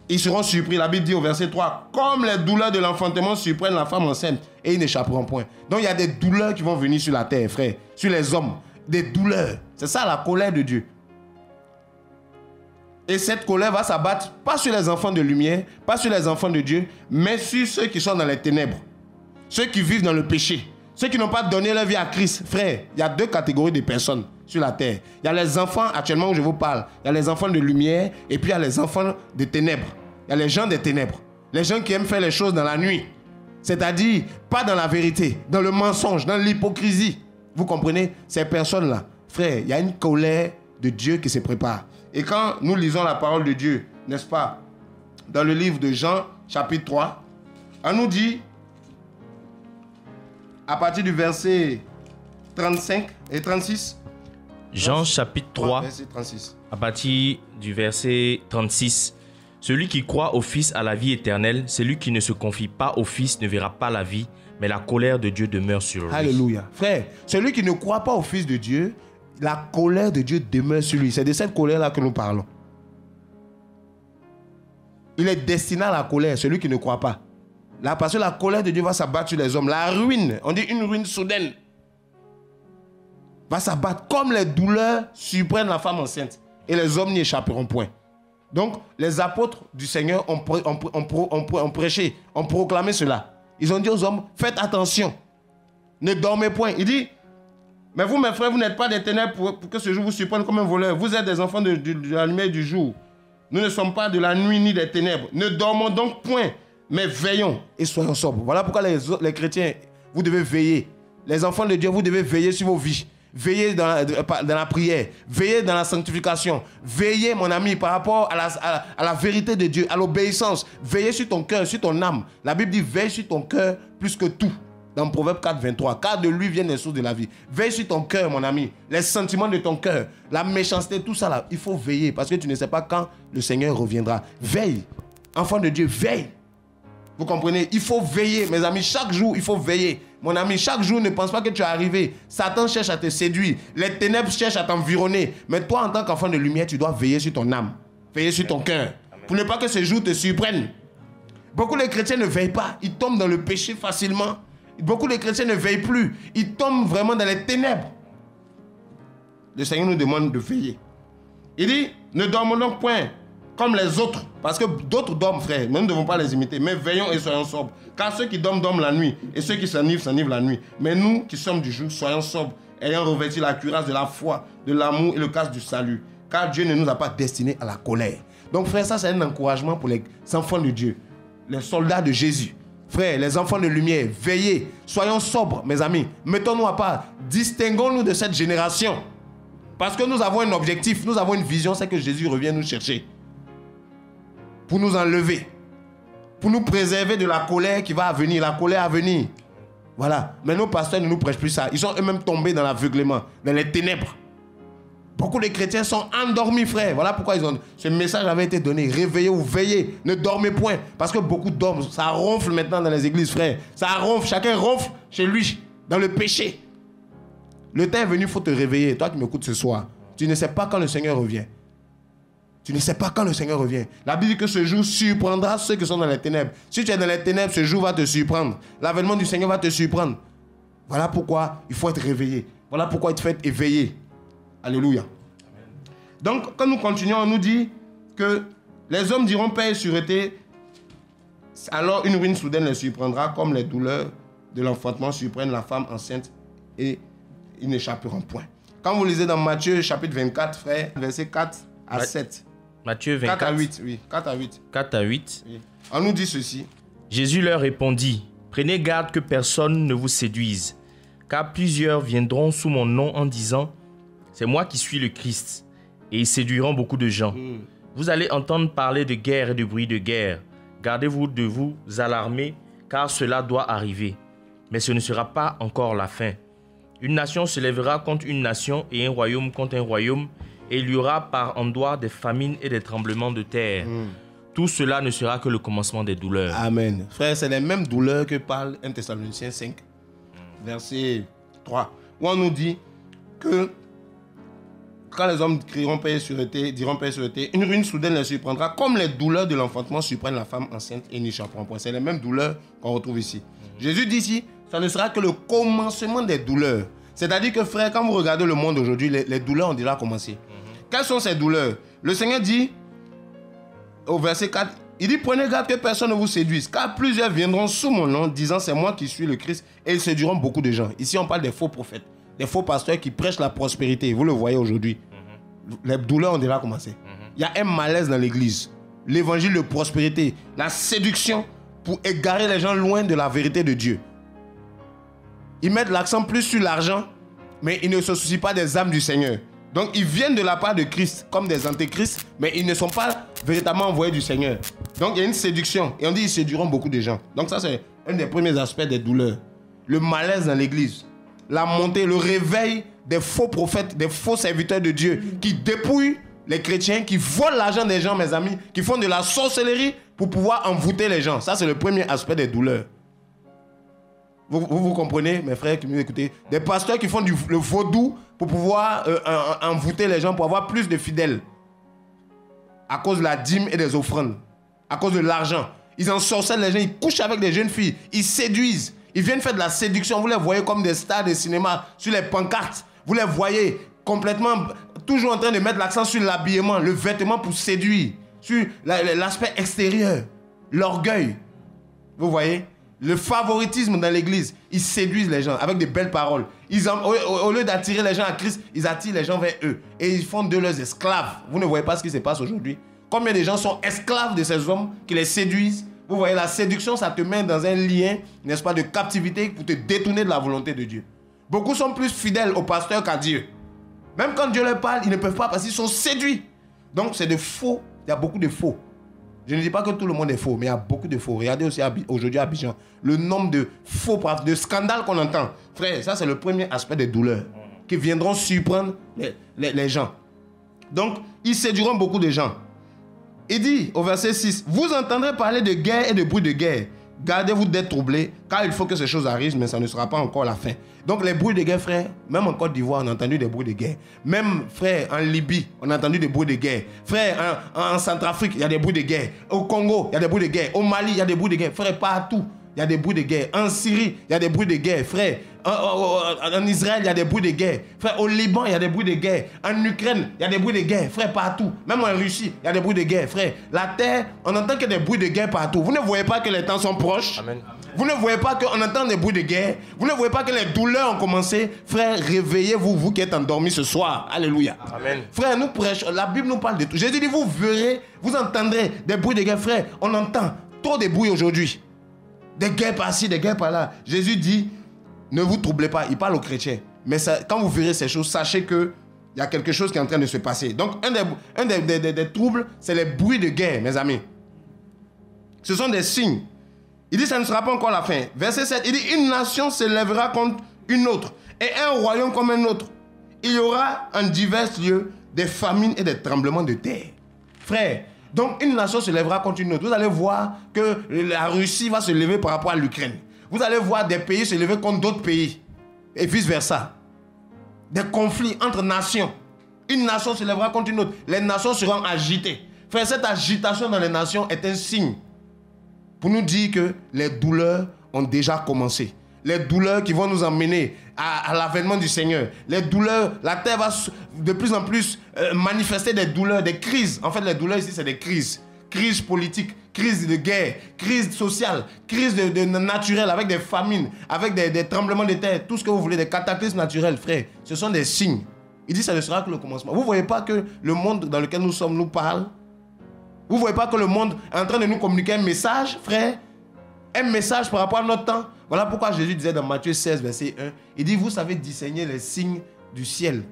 Ils seront surpris. La Bible dit au verset 3, comme les douleurs de l'enfantement surprennent la femme enceinte, et ils n'échapperont point. Donc il y a des douleurs qui vont venir sur la terre, frère, sur les hommes. Des douleurs. C'est ça la colère de Dieu. Et cette colère va s'abattre, pas sur les enfants de lumière, pas sur les enfants de Dieu, mais sur ceux qui sont dans les ténèbres. Ceux qui vivent dans le péché. Ceux qui n'ont pas donné leur vie à Christ. Frère, il y a deux catégories de personnes sur la terre. Il y a les enfants, actuellement où je vous parle, il y a les enfants de lumière, et puis il y a les enfants de ténèbres. Il y a les gens des ténèbres. Les gens qui aiment faire les choses dans la nuit. C'est-à-dire, pas dans la vérité, dans le mensonge, dans l'hypocrisie. Vous comprenez? Ces personnes-là, frère, il y a une colère de Dieu qui se prépare. Et quand nous lisons la parole de Dieu, n'est-ce pas, dans le livre de Jean, chapitre 3, on nous dit, à partir du verset 35 et 36, Jean chapitre 3, verset 36. À partir du verset 36, celui qui croit au Fils a la vie éternelle, celui qui ne se confie pas au Fils ne verra pas la vie, mais la colère de Dieu demeure sur lui. Alléluia. Frère, celui qui ne croit pas au Fils de Dieu, la colère de Dieu demeure sur lui. C'est de cette colère-là que nous parlons. Il est destiné à la colère, celui qui ne croit pas. Là, parce que la colère de Dieu va s'abattre sur les hommes. La ruine, on dit une ruine soudaine, va s'abattre comme les douleurs surprennent la femme enceinte. Et les hommes n'y échapperont point. Donc, les apôtres du Seigneur ont prêché, ont proclamé cela. Ils ont dit aux hommes, faites attention, ne dormez point. Il dit, mais vous, mes frères, vous n'êtes pas des ténèbres pour que ce jour vous surprenne comme un voleur. Vous êtes des enfants de la lumière du jour. Nous ne sommes pas de la nuit ni des ténèbres. Ne dormons donc point, mais veillons et soyons sobres. Voilà pourquoi les chrétiens, vous devez veiller. Les enfants de Dieu, vous devez veiller sur vos vies. Veillez dans la prière. Veillez dans la sanctification. Veillez, mon ami, par rapport à la vérité de Dieu, à l'obéissance. Veillez sur ton cœur, sur ton âme. La Bible dit, veille sur ton cœur plus que tout. Dans Proverbe 4, 23. Car de lui viennent les sources de la vie. Veille sur ton cœur, mon ami. Les sentiments de ton cœur. La méchanceté, tout ça là. Il faut veiller parce que tu ne sais pas quand le Seigneur reviendra. Veille. Enfant de Dieu, veille. Vous comprenez? Il faut veiller, mes amis. Chaque jour, il faut veiller. Mon ami, chaque jour, ne pense pas que tu es arrivé. Satan cherche à te séduire. Les ténèbres cherchent à t'environner. Mais toi, en tant qu'enfant de lumière, tu dois veiller sur ton âme. Veiller sur ton cœur. Pour ne pas que ce jour te surprenne. Beaucoup de chrétiens ne veillent pas. Ils tombent dans le péché facilement. Beaucoup de chrétiens ne veillent plus. Ils tombent vraiment dans les ténèbres. Le Seigneur nous demande de veiller. Il dit, ne dormons donc point comme les autres. Parce que d'autres dorment, frère. Nous ne devons pas les imiter. Mais veillons et soyons sobres. Car ceux qui dorment, dorment la nuit. Et ceux qui s'enivrent la nuit. Mais nous qui sommes du jour, soyons sobres, ayant revêtu la cuirasse de la foi, de l'amour et le casque du salut. Car Dieu ne nous a pas destinés à la colère. Donc, frère, ça, c'est un encouragement pour les enfants de Dieu. Les soldats de Jésus. Frères, les enfants de lumière, veillez. Soyons sobres, mes amis. Mettons-nous à part. Distinguons-nous de cette génération. Parce que nous avons un objectif, nous avons une vision, c'est que Jésus revient nous chercher. Pour nous enlever. Pour nous préserver de la colère qui va venir. La colère à venir. Voilà. Mais nos pasteurs ne nous prêchent plus ça. Ils sont eux-mêmes tombés dans l'aveuglement, dans les ténèbres. Beaucoup de chrétiens sont endormis, frère. Voilà pourquoi ce message avait été donné. Réveillez-vous, veillez, ne dormez point. Parce que beaucoup dorment. Ça ronfle maintenant dans les églises, frère. Ça ronfle, chacun ronfle chez lui, dans le péché. Le temps est venu, il faut te réveiller. Toi qui m'écoutes ce soir, tu ne sais pas quand le Seigneur revient. Tu ne sais pas quand le Seigneur revient. La Bible dit que ce jour surprendra ceux qui sont dans les ténèbres. Si tu es dans les ténèbres, ce jour va te surprendre. L'avènement du Seigneur va te surprendre. Voilà pourquoi il faut être réveillé. Voilà pourquoi il faut être éveillé. Alléluia. Donc, quand nous continuons, on nous dit que les hommes diront paix et sûreté, alors une ruine soudaine les surprendra, comme les douleurs de l'enfantement surprennent la femme enceinte, et ils n'échapperont point. Quand vous lisez dans Matthieu chapitre 24, frère, versets 4 à 7. Matthieu 24. 4 à 8, oui. 4 à 8. 4 à 8. Oui. On nous dit ceci. Jésus leur répondit, « Prenez garde que personne ne vous séduise, car plusieurs viendront sous mon nom en disant, « C'est moi qui suis le Christ », et ils séduiront beaucoup de gens. Vous allez entendre parler de guerre et de bruit de guerre. Gardez-vous de vous alarmer, car cela doit arriver. Mais ce ne sera pas encore la fin. Une nation se lèvera contre une nation et un royaume contre un royaume, et il y aura par endroits des famines et des tremblements de terre. Tout cela ne sera que le commencement des douleurs. Amen. Frère, c'est les mêmes douleurs que parle 1 Thessaloniciens 5, verset 3, où on nous dit que quand les hommes crieront paix et sûreté, diront paix et sûreté, une ruine soudaine les surprendra, comme les douleurs de l'enfantement surprennent la femme enceinte et n'échapperont point. C'est les mêmes douleurs qu'on retrouve ici. Jésus dit ici, ça ne sera que le commencement des douleurs. C'est-à-dire que, frère, quand vous regardez le monde aujourd'hui, les douleurs ont déjà commencé. Quelles sont ces douleurs? Le Seigneur dit, au verset 4, il dit, prenez garde que personne ne vous séduise, car plusieurs viendront sous mon nom, disant, c'est moi qui suis le Christ, et ils séduiront beaucoup de gens. Ici, on parle des faux prophètes, des faux pasteurs qui prêchent la prospérité. Vous le voyez aujourd'hui. Les douleurs ont déjà commencé. Il y a un malaise dans l'église. L'évangile de prospérité, la séduction pour égarer les gens loin de la vérité de Dieu. Ils mettent l'accent plus sur l'argent, mais ils ne se soucient pas des âmes du Seigneur. Donc ils viennent de la part de Christ comme des antéchrists, mais ils ne sont pas véritablement envoyés du Seigneur. Donc il y a une séduction, et on dit qu'ils séduiront beaucoup de gens. Donc ça, c'est un des premiers aspects des douleurs. Le malaise dans l'église, la montée, le réveil des faux prophètes, des faux serviteurs de Dieu qui dépouillent les chrétiens, qui volent l'argent des gens, mes amis, qui font de la sorcellerie pour pouvoir envoûter les gens. Ça, c'est le premier aspect des douleurs. Vous comprenez, mes frères qui m'écoutez? Des pasteurs qui font le vaudou pour pouvoir envoûter les gens, pour avoir plus de fidèles. À cause de la dîme et des offrandes. À cause de l'argent. Ils ensorcellent les gens, ils couchent avec des jeunes filles, ils séduisent. Ils viennent faire de la séduction. Vous les voyez comme des stars de cinéma sur les pancartes. Vous les voyez complètement, toujours en train de mettre l'accent sur l'habillement, le vêtement pour séduire, sur l'aspect extérieur, l'orgueil. Vous voyez? Le favoritisme dans l'église. Ils séduisent les gens avec de belles paroles. Au lieu d'attirer les gens à Christ, ils attirent les gens vers eux. Et ils font de leurs esclaves. Vous ne voyez pas ce qui se passe aujourd'hui? Combien de gens sont esclaves de ces hommes qui les séduisent? Vous voyez, la séduction, ça te met dans un lien, n'est-ce pas, de captivité pour te détourner de la volonté de Dieu. Beaucoup sont plus fidèles au pasteur qu'à Dieu. Même quand Dieu leur parle, ils ne peuvent pas parce qu'ils sont séduits. Donc c'est de faux. Il y a beaucoup de faux. Je ne dis pas que tout le monde est faux, mais il y a beaucoup de faux. Regardez aussi aujourd'hui à Abidjan, le nombre de faux, de scandales qu'on entend. Frère, ça c'est le premier aspect des douleurs qui viendront surprendre les gens. Donc, ils séduiront beaucoup de gens. Il dit au verset 6, vous entendrez parler de guerre et de bruit de guerre. Gardez-vous d'être troublés, car il faut que ces choses arrivent, mais ça ne sera pas encore la fin. Donc les bruits de guerre, frère, même en Côte d'Ivoire, on a entendu des bruits de guerre. Même, frère, en Libye, on a entendu des bruits de guerre. Frère, en Centrafrique, il y a des bruits de guerre. Au Congo, il y a des bruits de guerre. Au Mali, il y a des bruits de guerre. Frère, partout, il y a des bruits de guerre. En Syrie, il y a des bruits de guerre. Frère, en Israël, il y a des bruits de guerre. Frère, au Liban, il y a des bruits de guerre. En Ukraine, il y a des bruits de guerre. Frère, partout. Même en Russie, il y a des bruits de guerre. Frère, la terre, on entend que des bruits de guerre partout. Vous ne voyez pas que les temps sont proches? Amen. Vous ne voyez pas qu'on entend des bruits de guerre? Vous ne voyez pas que les douleurs ont commencé? Frère, réveillez-vous, vous qui êtes endormis ce soir. Alléluia. Amen. Frère, nous prêchons. La Bible nous parle de tout. Jésus dit, vous verrez, vous entendrez des bruits de guerre. Frère, on entend trop de bruit aujourd'hui. Des guerres par-ci, des guerres par-là. Jésus dit, ne vous troublez pas. Il parle aux chrétiens. Mais ça, quand vous verrez ces choses, sachez qu'il y a quelque chose qui est en train de se passer. Donc, un des troubles, c'est les bruits de guerre, mes amis. Ce sont des signes. Il dit, ça ne sera pas encore la fin. Verset 7, il dit, une nation se lèvera contre une autre, et un royaume comme un autre. Il y aura en divers lieux des famines et des tremblements de terre. Frère, donc une nation se lèvera contre une autre. Vous allez voir que la Russie va se lever par rapport à l'Ukraine. Vous allez voir des pays se lever contre d'autres pays. Et vice-versa. Des conflits entre nations. Une nation se lèvera contre une autre. Les nations seront agitées. Frère, cette agitation dans les nations est un signe pour nous dire que les douleurs ont déjà commencé. Les douleurs qui vont nous emmener à l'avènement du Seigneur. Les douleurs, la terre va de plus en plus manifester des douleurs, des crises. En fait, les douleurs ici, c'est des crises. Crise politique, crise de guerre, crise sociale, crise de naturelle, avec des famines, avec des tremblements de terre, tout ce que vous voulez, des cataclysmes naturels, frère. Ce sont des signes Il dit, ça ne sera que le commencement. Vous ne voyez pas que le monde dans lequel nous sommes nous parle? Vous ne voyez pas que le monde est en train de nous communiquer un message, frère? Un message par rapport à notre temps? Voilà pourquoi Jésus disait dans Matthieu 16, verset 1, il dit, vous savez discerner les signes du ciel.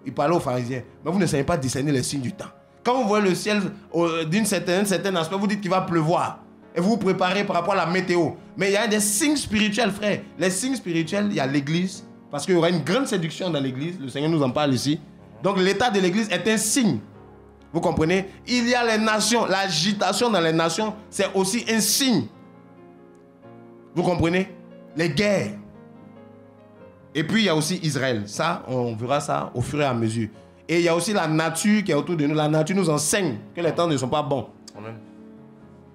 Il parlait aux pharisiens, mais vous ne savez pas discerner les signes du temps. Quand vous voyez le ciel d'un certain aspect, vous dites qu'il va pleuvoir. Et vous vous préparez par rapport à la météo. Mais il y a des signes spirituels, frère. Les signes spirituels, il y a l'église. Parce qu'il y aura une grande séduction dans l'église. Le Seigneur nous en parle ici. Donc l'état de l'église est un signe. Vous comprenez? Il y a les nations. L'agitation dans les nations, c'est aussi un signe. Vous comprenez? Les guerres. Et puis il y a aussi Israël. Ça, on verra ça au fur et à mesure. Et il y a aussi la nature qui est autour de nous. La nature nous enseigne que les temps ne sont pas bons. Amen.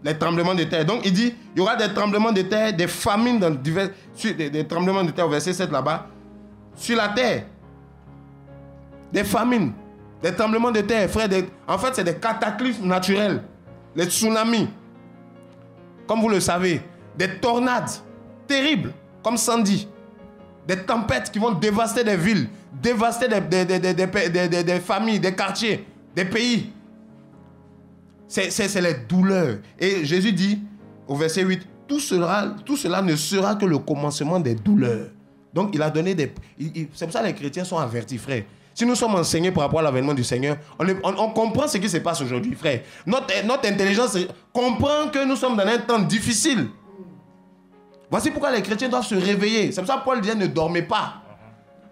Les tremblements de terre. Donc il dit, il y aura des tremblements de terre, des famines dans divers... Des tremblements de terre au verset 7 là-bas. Sur la terre. Des famines. Des tremblements de terre, frère. En fait, c'est des cataclysmes naturels. Les tsunamis. Comme vous le savez. Des tornades terribles. Comme Sandy. Des tempêtes qui vont dévaster des villes. Dévaster des familles, des quartiers, des pays. C'est les douleurs. Et Jésus dit, au verset 8, tout cela ne sera que le commencement des douleurs. Donc, il a donné des... C'est pour ça que les chrétiens sont avertis, frère. Si nous sommes enseignés par rapport à l'avènement du Seigneur, on comprend ce qui se passe aujourd'hui, frère. Notre intelligence comprend que nous sommes dans un temps difficile. Voici pourquoi les chrétiens doivent se réveiller. C'est pour ça que Paul dit, ne dormez pas.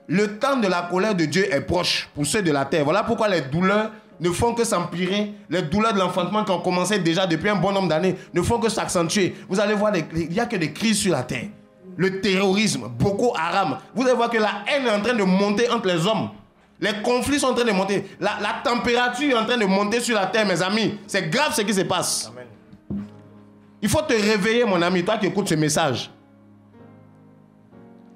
Le temps de la colère de Dieu est proche pour ceux de la terre. Voilà pourquoi les douleurs ne font que s'empirer. Les douleurs de l'enfantement qui ont commencé déjà depuis un bon nombre d'années ne font que s'accentuer. Vous allez voir, il n'y a que des crises sur la terre. Le terrorisme, Boko Haram. Vous allez voir que la haine est en train de monter entre les hommes. Les conflits sont en train de monter. La température est en train de monter sur la terre, mes amis. C'est grave ce qui se passe. Amen. Il faut te réveiller, mon ami, toi qui écoutes ce message.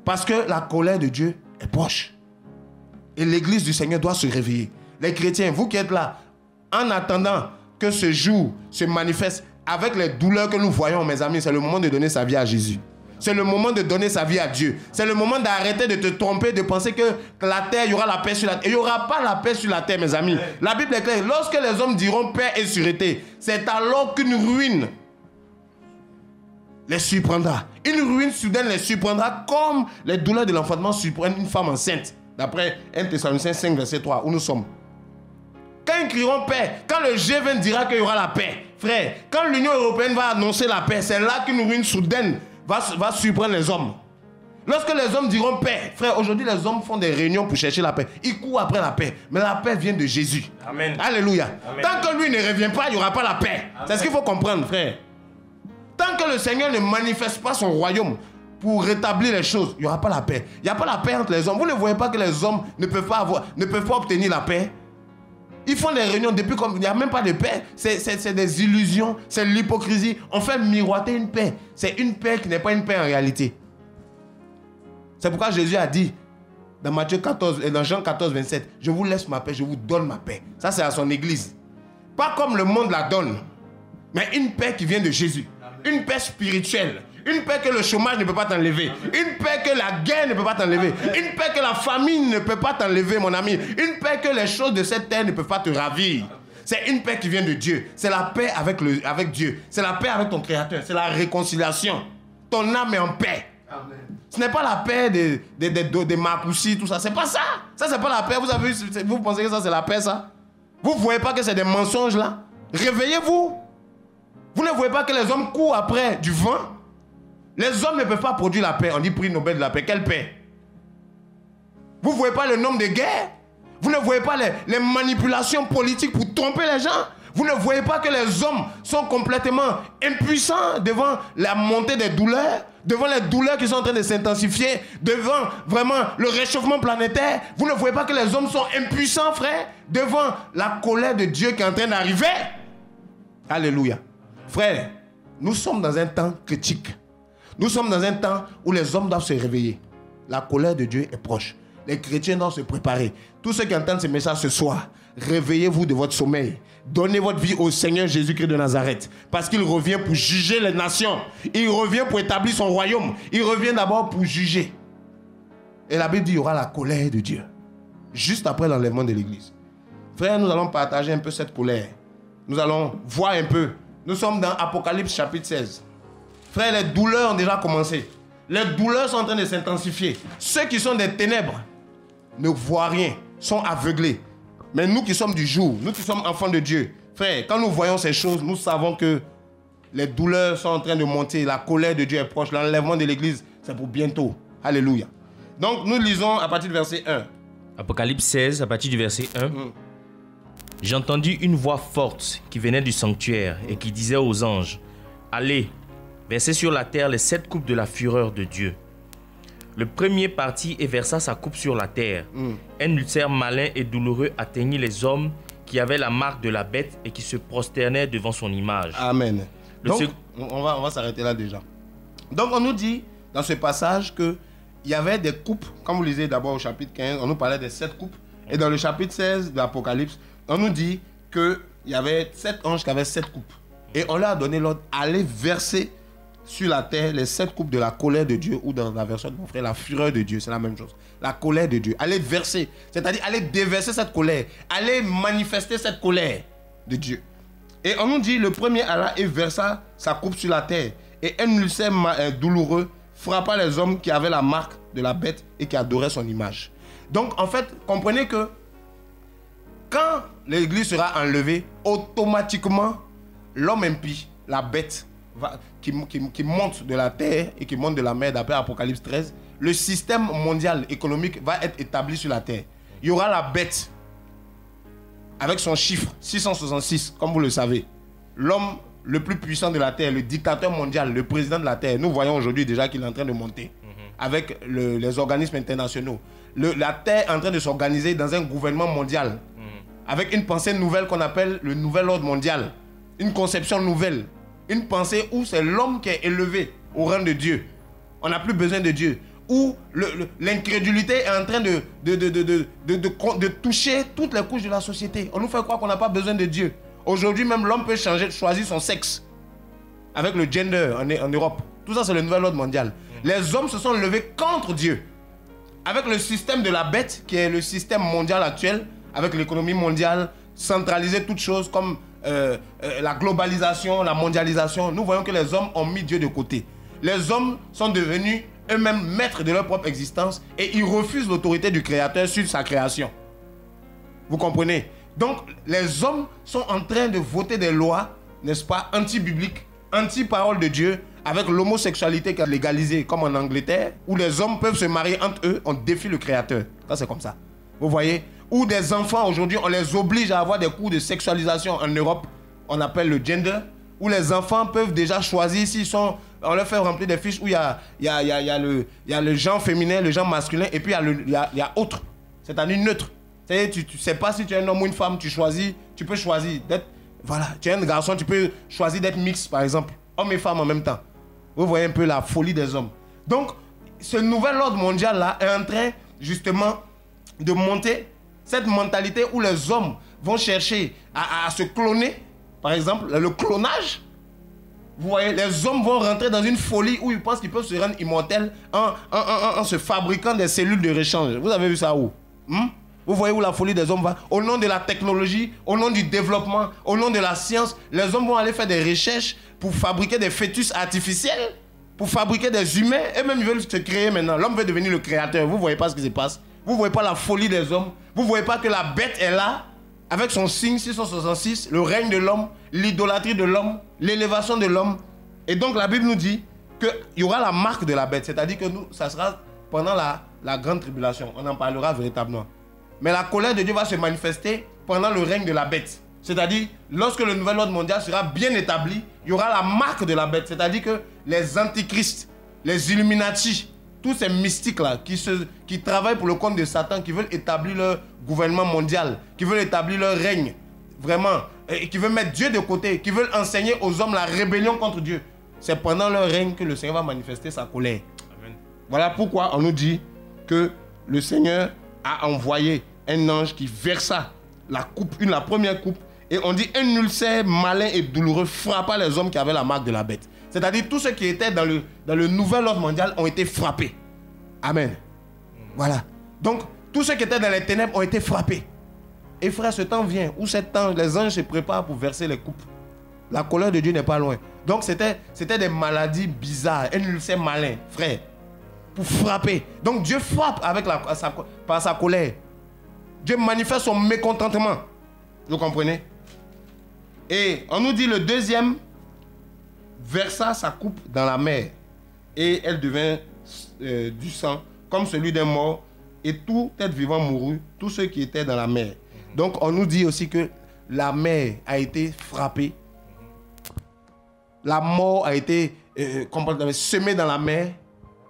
Parce que la colère de Dieu est proche. Et l'église du Seigneur doit se réveiller. Les chrétiens, vous qui êtes là, en attendant que ce jour se manifeste avec les douleurs que nous voyons, mes amis, c'est le moment de donner sa vie à Jésus. C'est le moment de donner sa vie à Dieu. C'est le moment d'arrêter de te tromper, de penser que la terre, il y aura la paix sur la terre. Il n'y aura pas la paix sur la terre, mes amis. La Bible est claire. Lorsque les hommes diront paix et sûreté, c'est alors qu'une ruine les surprendra. Une ruine soudaine les surprendra comme les douleurs de l'enfantement surprennent une femme enceinte. D'après 1 Thessaloniciens 5, verset 3, où nous sommes. Quand ils crieront paix, quand le G20 dira qu'il y aura la paix, frère, quand l'Union européenne va annoncer la paix, c'est là qu'une ruine soudaine va surprendre les hommes. Lorsque les hommes diront paix, frère, aujourd'hui les hommes font des réunions pour chercher la paix. Ils courent après la paix, mais la paix vient de Jésus. Amen. Alléluia. Amen. Tant que lui ne revient pas, il n'y aura pas la paix. Amen. C'est ce qu'il faut comprendre, frère. Tant que le Seigneur ne manifeste pas son royaume pour rétablir les choses, il n'y aura pas la paix. Il n'y a pas la paix entre les hommes. Vous ne voyez pas que les hommes ne peuvent pas obtenir la paix? Ils font des réunions depuis comme il n'y a même pas de paix. C'est des illusions, c'est l'hypocrisie. On fait miroiter une paix. C'est une paix qui n'est pas une paix en réalité. C'est pourquoi Jésus a dit dans Matthieu 14 et dans Jean 14, 27, je vous laisse ma paix, je vous donne ma paix. Ça, c'est à son église. Pas comme le monde la donne, mais une paix qui vient de Jésus. Une paix spirituelle. Une paix que le chômage ne peut pas t'enlever. Une paix que la guerre ne peut pas t'enlever. Une paix que la famine ne peut pas t'enlever, mon ami. Une paix que les choses de cette terre ne peuvent pas te ravir. C'est une paix qui vient de Dieu. C'est la paix avec Dieu. C'est la paix avec ton Créateur. C'est la réconciliation. Ton âme est en paix. Amen. Ce n'est pas la paix des Makoussi, tout ça. C'est pas ça. Ça, c'est pas la paix. Vous pensez que ça, c'est la paix, ça? Vous ne voyez pas que c'est des mensonges, là? Réveillez-vous. Vous ne voyez pas que les hommes courent après du vent? Les hommes ne peuvent pas produire la paix. On dit prix Nobel de la paix. Quelle paix? Vous ne voyez pas le nombre de guerres? Vous ne voyez pas les manipulations politiques pour tromper les gens? Vous ne voyez pas que les hommes sont complètement impuissants devant la montée des douleurs? Devant les douleurs qui sont en train de s'intensifier? Devant vraiment le réchauffement planétaire? Vous ne voyez pas que les hommes sont impuissants, frère? Devant la colère de Dieu qui est en train d'arriver? Alléluia. Frère, nous sommes dans un temps critique. Nous sommes dans un temps où les hommes doivent se réveiller. La colère de Dieu est proche. Les chrétiens doivent se préparer. Tous ceux qui entendent ce message ce soir, réveillez-vous de votre sommeil. Donnez votre vie au Seigneur Jésus-Christ de Nazareth. Parce qu'il revient pour juger les nations. Il revient pour établir son royaume. Il revient d'abord pour juger. Et la Bible dit qu'il y aura la colère de Dieu. juste après l'enlèvement de l'Église. Frère, nous allons partager un peu cette colère. Nous allons voir un peu. Nous sommes dans Apocalypse chapitre 16. Frère, les douleurs ont déjà commencé. Les douleurs sont en train de s'intensifier. Ceux qui sont des ténèbres ne voient rien, sont aveuglés. Mais nous qui sommes du jour, nous qui sommes enfants de Dieu, frère, quand nous voyons ces choses, nous savons que les douleurs sont en train de monter. La colère de Dieu est proche. L'enlèvement de l'Église, c'est pour bientôt. Alléluia. Donc, nous lisons à partir du verset 1. Apocalypse 16, à partir du verset 1. J'ai entendu une voix forte qui venait du sanctuaire et qui disait aux anges, « Allez, versez sur la terre les 7 coupes de la fureur de Dieu. » Le premier partit et versa sa coupe sur la terre. Un ulcère malin et douloureux atteignit les hommes qui avaient la marque de la bête et qui se prosternaient devant son image. Amen. Donc, on va s'arrêter là déjà. Donc, on nous dit dans ce passage qu'il y avait des coupes. Comme vous lisez d'abord au chapitre 15, on nous parlait des 7 coupes. Et dans le chapitre 16 de l'Apocalypse, on nous dit qu'il y avait 7 anges qui avaient 7 coupes. Et on leur a donné l'ordre d'aller verser sur la terre les 7 coupes de la colère de Dieu, ou dans la version de mon frère, la fureur de Dieu, c'est la même chose. La colère de Dieu. Allez verser, c'est-à-dire aller déverser cette colère, aller manifester cette colère de Dieu. Et on nous dit, le premier alla et versa sa coupe sur la terre, et un ulcère douloureux frappa les hommes qui avaient la marque de la bête et qui adoraient son image. Donc, en fait, comprenez que quand l'Église sera enlevée, automatiquement, l'homme impie, la bête, qui monte de la terre et qui monte de la mer, d'après Apocalypse 13, le système mondial économique va être établi sur la terre. Il y aura la bête, avec son chiffre, 666, comme vous le savez. L'homme le plus puissant de la terre, le dictateur mondial, le président de la terre. Nous voyons aujourd'hui déjà qu'il est en train de monter avec les organismes internationaux. La terre est en train de s'organiser dans un gouvernement mondial avec une pensée nouvelle qu'on appelle le nouvel ordre mondial. Une conception nouvelle. Une pensée où c'est l'homme qui est élevé au rang de Dieu. On n'a plus besoin de Dieu. Où l'incrédulité est en train de toucher toutes les couches de la société. On nous fait croire qu'on n'a pas besoin de Dieu. Aujourd'hui même, l'homme peut choisir son sexe. Avec le gender en Europe. Tout ça, c'est le nouvel ordre mondial. Les hommes se sont levés contre Dieu. Avec le système de la bête, qui est le système mondial actuel, avec l'économie mondiale, centraliser toutes choses comme la globalisation, la mondialisation, nous voyons que les hommes ont mis Dieu de côté. Les hommes sont devenus eux-mêmes maîtres de leur propre existence et ils refusent l'autorité du Créateur sur sa création. Vous comprenez? Donc, les hommes sont en train de voter des lois, n'est-ce pas, anti-bibliques, anti-parole de Dieu, avec l'homosexualité qui est légalisée, comme en Angleterre, où les hommes peuvent se marier entre eux, on défie le Créateur. Ça, c'est comme ça. Vous voyez? Où des enfants, aujourd'hui, on les oblige à avoir des cours de sexualisation en Europe, on appelle le gender, où les enfants peuvent déjà choisir s'ils sont... On leur fait remplir des fiches où il y a le genre féminin, le genre masculin, et puis il y a autre, c'est-à-dire neutre. C'est-à-dire, tu ne sais pas si tu es un homme ou une femme, tu peux choisir d'être... Voilà, tu es un garçon, tu peux choisir d'être mixte, par exemple, homme et femme en même temps. Vous voyez un peu la folie des hommes. Donc, ce nouvel ordre mondial-là est en train, justement, de monter cette mentalité où les hommes vont chercher à se cloner. Par exemple, le clonage. Vous voyez, les hommes vont rentrer dans une folie où ils pensent qu'ils peuvent se rendre immortels en se fabriquant des cellules de rechange. Vous avez vu ça où? Vous voyez où la folie des hommes va? Au nom de la technologie, au nom du développement, au nom de la science, les hommes vont aller faire des recherches pour fabriquer des fœtus artificiels, pour fabriquer des humains. Eux-mêmes, ils veulent se créer maintenant. L'homme veut devenir le créateur. Vous ne voyez pas ce qui se passe? Vous ne voyez pas la folie des hommes? Vous ne voyez pas que la bête est là, avec son signe 666, le règne de l'homme, l'idolâtrie de l'homme, l'élévation de l'homme. Et donc la Bible nous dit qu'il y aura la marque de la bête. C'est-à-dire que nous, ça sera pendant la grande tribulation. On en parlera véritablement. Mais la colère de Dieu va se manifester pendant le règne de la bête. C'est-à-dire, lorsque le nouvel ordre mondial sera bien établi, il y aura la marque de la bête. C'est-à-dire que les antichrists, les Illuminati, tous ces mystiques-là qui travaillent pour le compte de Satan, qui veulent établir leur gouvernement mondial, qui veulent établir leur règne, vraiment, et qui veulent mettre Dieu de côté, qui veulent enseigner aux hommes la rébellion contre Dieu. C'est pendant leur règne que le Seigneur va manifester sa colère. Amen. Voilà pourquoi on nous dit que le Seigneur a envoyé un ange qui versa la première coupe, et on dit un ulcère malin et douloureux frappa les hommes qui avaient la marque de la bête. C'est-à-dire tous ceux qui étaient dans le nouvel ordre mondial ont été frappés. Amen. Voilà. Donc, tous ceux qui étaient dans les ténèbres ont été frappés. Et frère, ce temps vient où les anges se préparent pour verser les coupes. La colère de Dieu n'est pas loin. Donc c'était des maladies bizarres, un ulcère malin, frère, pour frapper. Donc Dieu frappe par sa colère. Dieu manifeste son mécontentement. Vous comprenez? Et on nous dit le deuxième versa sa coupe dans la mer. Et elle devint du sang, comme celui d'un mort. Et tout être vivant mourut, tous ceux qui étaient dans la mer. Donc on nous dit aussi que la mer a été frappée. La mort a été semée dans la mer.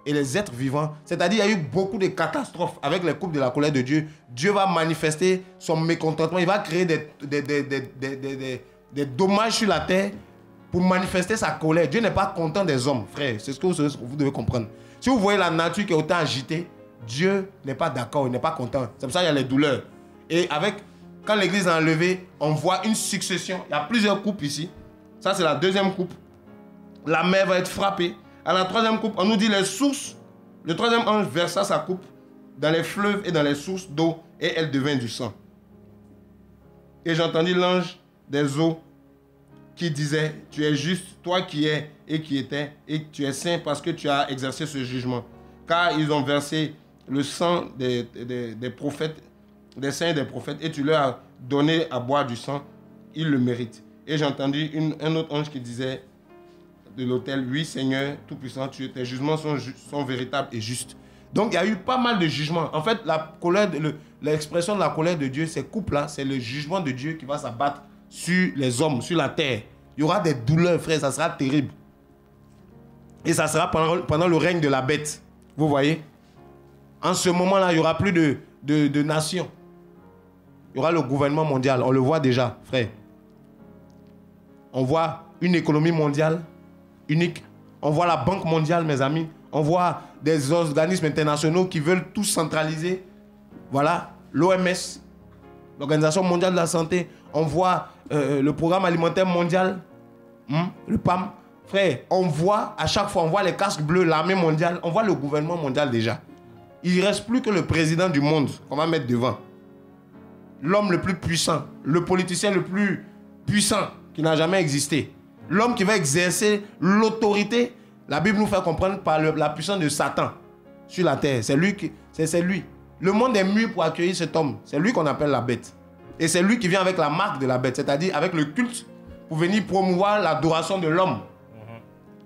Et les êtres vivants, c'est-à-dire il y a eu beaucoup de catastrophes avec les coupes de la colère de Dieu. Dieu va manifester son mécontentement. Il va créer des dommages sur la terre pour manifester sa colère. Dieu n'est pas content des hommes, frère. C'est ce que vous devez comprendre. Si vous voyez la nature qui est autant agitée, Dieu n'est pas d'accord, il n'est pas content. C'est pour ça qu'il y a les douleurs. Et quand l'église est enlevée, on voit une succession. Il y a plusieurs coupes ici. Ça, c'est la deuxième coupe. La mer va être frappée. À la troisième coupe, on nous dit les sources. Le troisième ange versa sa coupe dans les fleuves et dans les sources d'eau et elle devint du sang. Et j'entendis l'ange des eaux qui disait, tu es juste, toi qui es et qui étais, et tu es saint parce que tu as exercé ce jugement. Car ils ont versé le sang des prophètes, des saints et des prophètes, et tu leur as donné à boire du sang, ils le méritent. Et j'entendis un autre ange qui disait de l'autel, oui Seigneur Tout-Puissant, tes jugements sont véritables et justes. Donc il y a eu pas mal de jugements. En fait, l'expression de la colère de Dieu, ces coupes-là, c'est le jugement de Dieu qui va s'abattre sur les hommes, sur la terre. Il y aura des douleurs, frère, ça sera terrible. Et ça sera pendant le règne de la bête. Vous voyez? En ce moment-là, il n'y aura plus de nations. Il y aura le gouvernement mondial. On le voit déjà, frère. On voit une économie mondiale unique. On voit la Banque mondiale, mes amis. On voit des organismes internationaux qui veulent tout centraliser. Voilà, l'OMS, l'Organisation mondiale de la santé. On voit le programme alimentaire mondial, le PAM. Frère, on voit à chaque fois, on voit les casques bleus, l'armée mondiale. On voit le gouvernement mondial déjà. Il ne reste plus que le président du monde qu'on va mettre devant. L'homme le plus puissant, le politicien le plus puissant qui n'a jamais existé. L'homme qui va exercer l'autorité, la Bible nous fait comprendre par la puissance de Satan sur la terre. C'est lui. Le monde est mûr pour accueillir cet homme. C'est lui qu'on appelle la bête. Et c'est lui qui vient avec la marque de la bête, c'est-à-dire avec le culte pour venir promouvoir l'adoration de l'homme.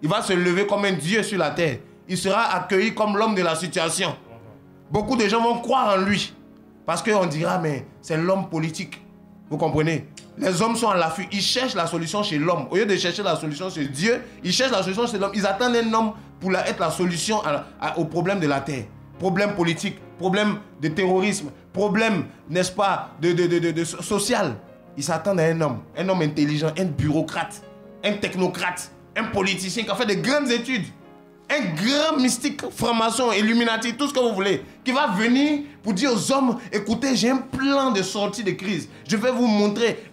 Il va se lever comme un dieu sur la terre. Il sera accueilli comme l'homme de la situation. Beaucoup de gens vont croire en lui parce qu'on dira, mais c'est l'homme politique. Vous comprenez? Les hommes sont à l'affût. Ils cherchent la solution chez l'homme. Au lieu de chercher la solution chez Dieu, ils cherchent la solution chez l'homme. Ils attendent un homme pour être la solution au problème de la terre. Problème politique, problème de terrorisme, problème, n'est-ce pas, de social. Ils s'attendent à un homme intelligent, un bureaucrate, un technocrate, un politicien qui a fait de grandes études, un grand mystique, franc-maçon, illuminati, tout ce que vous voulez, qui va venir pour dire aux hommes, écoutez, j'ai un plan de sortie de crise. Je vais vous montrer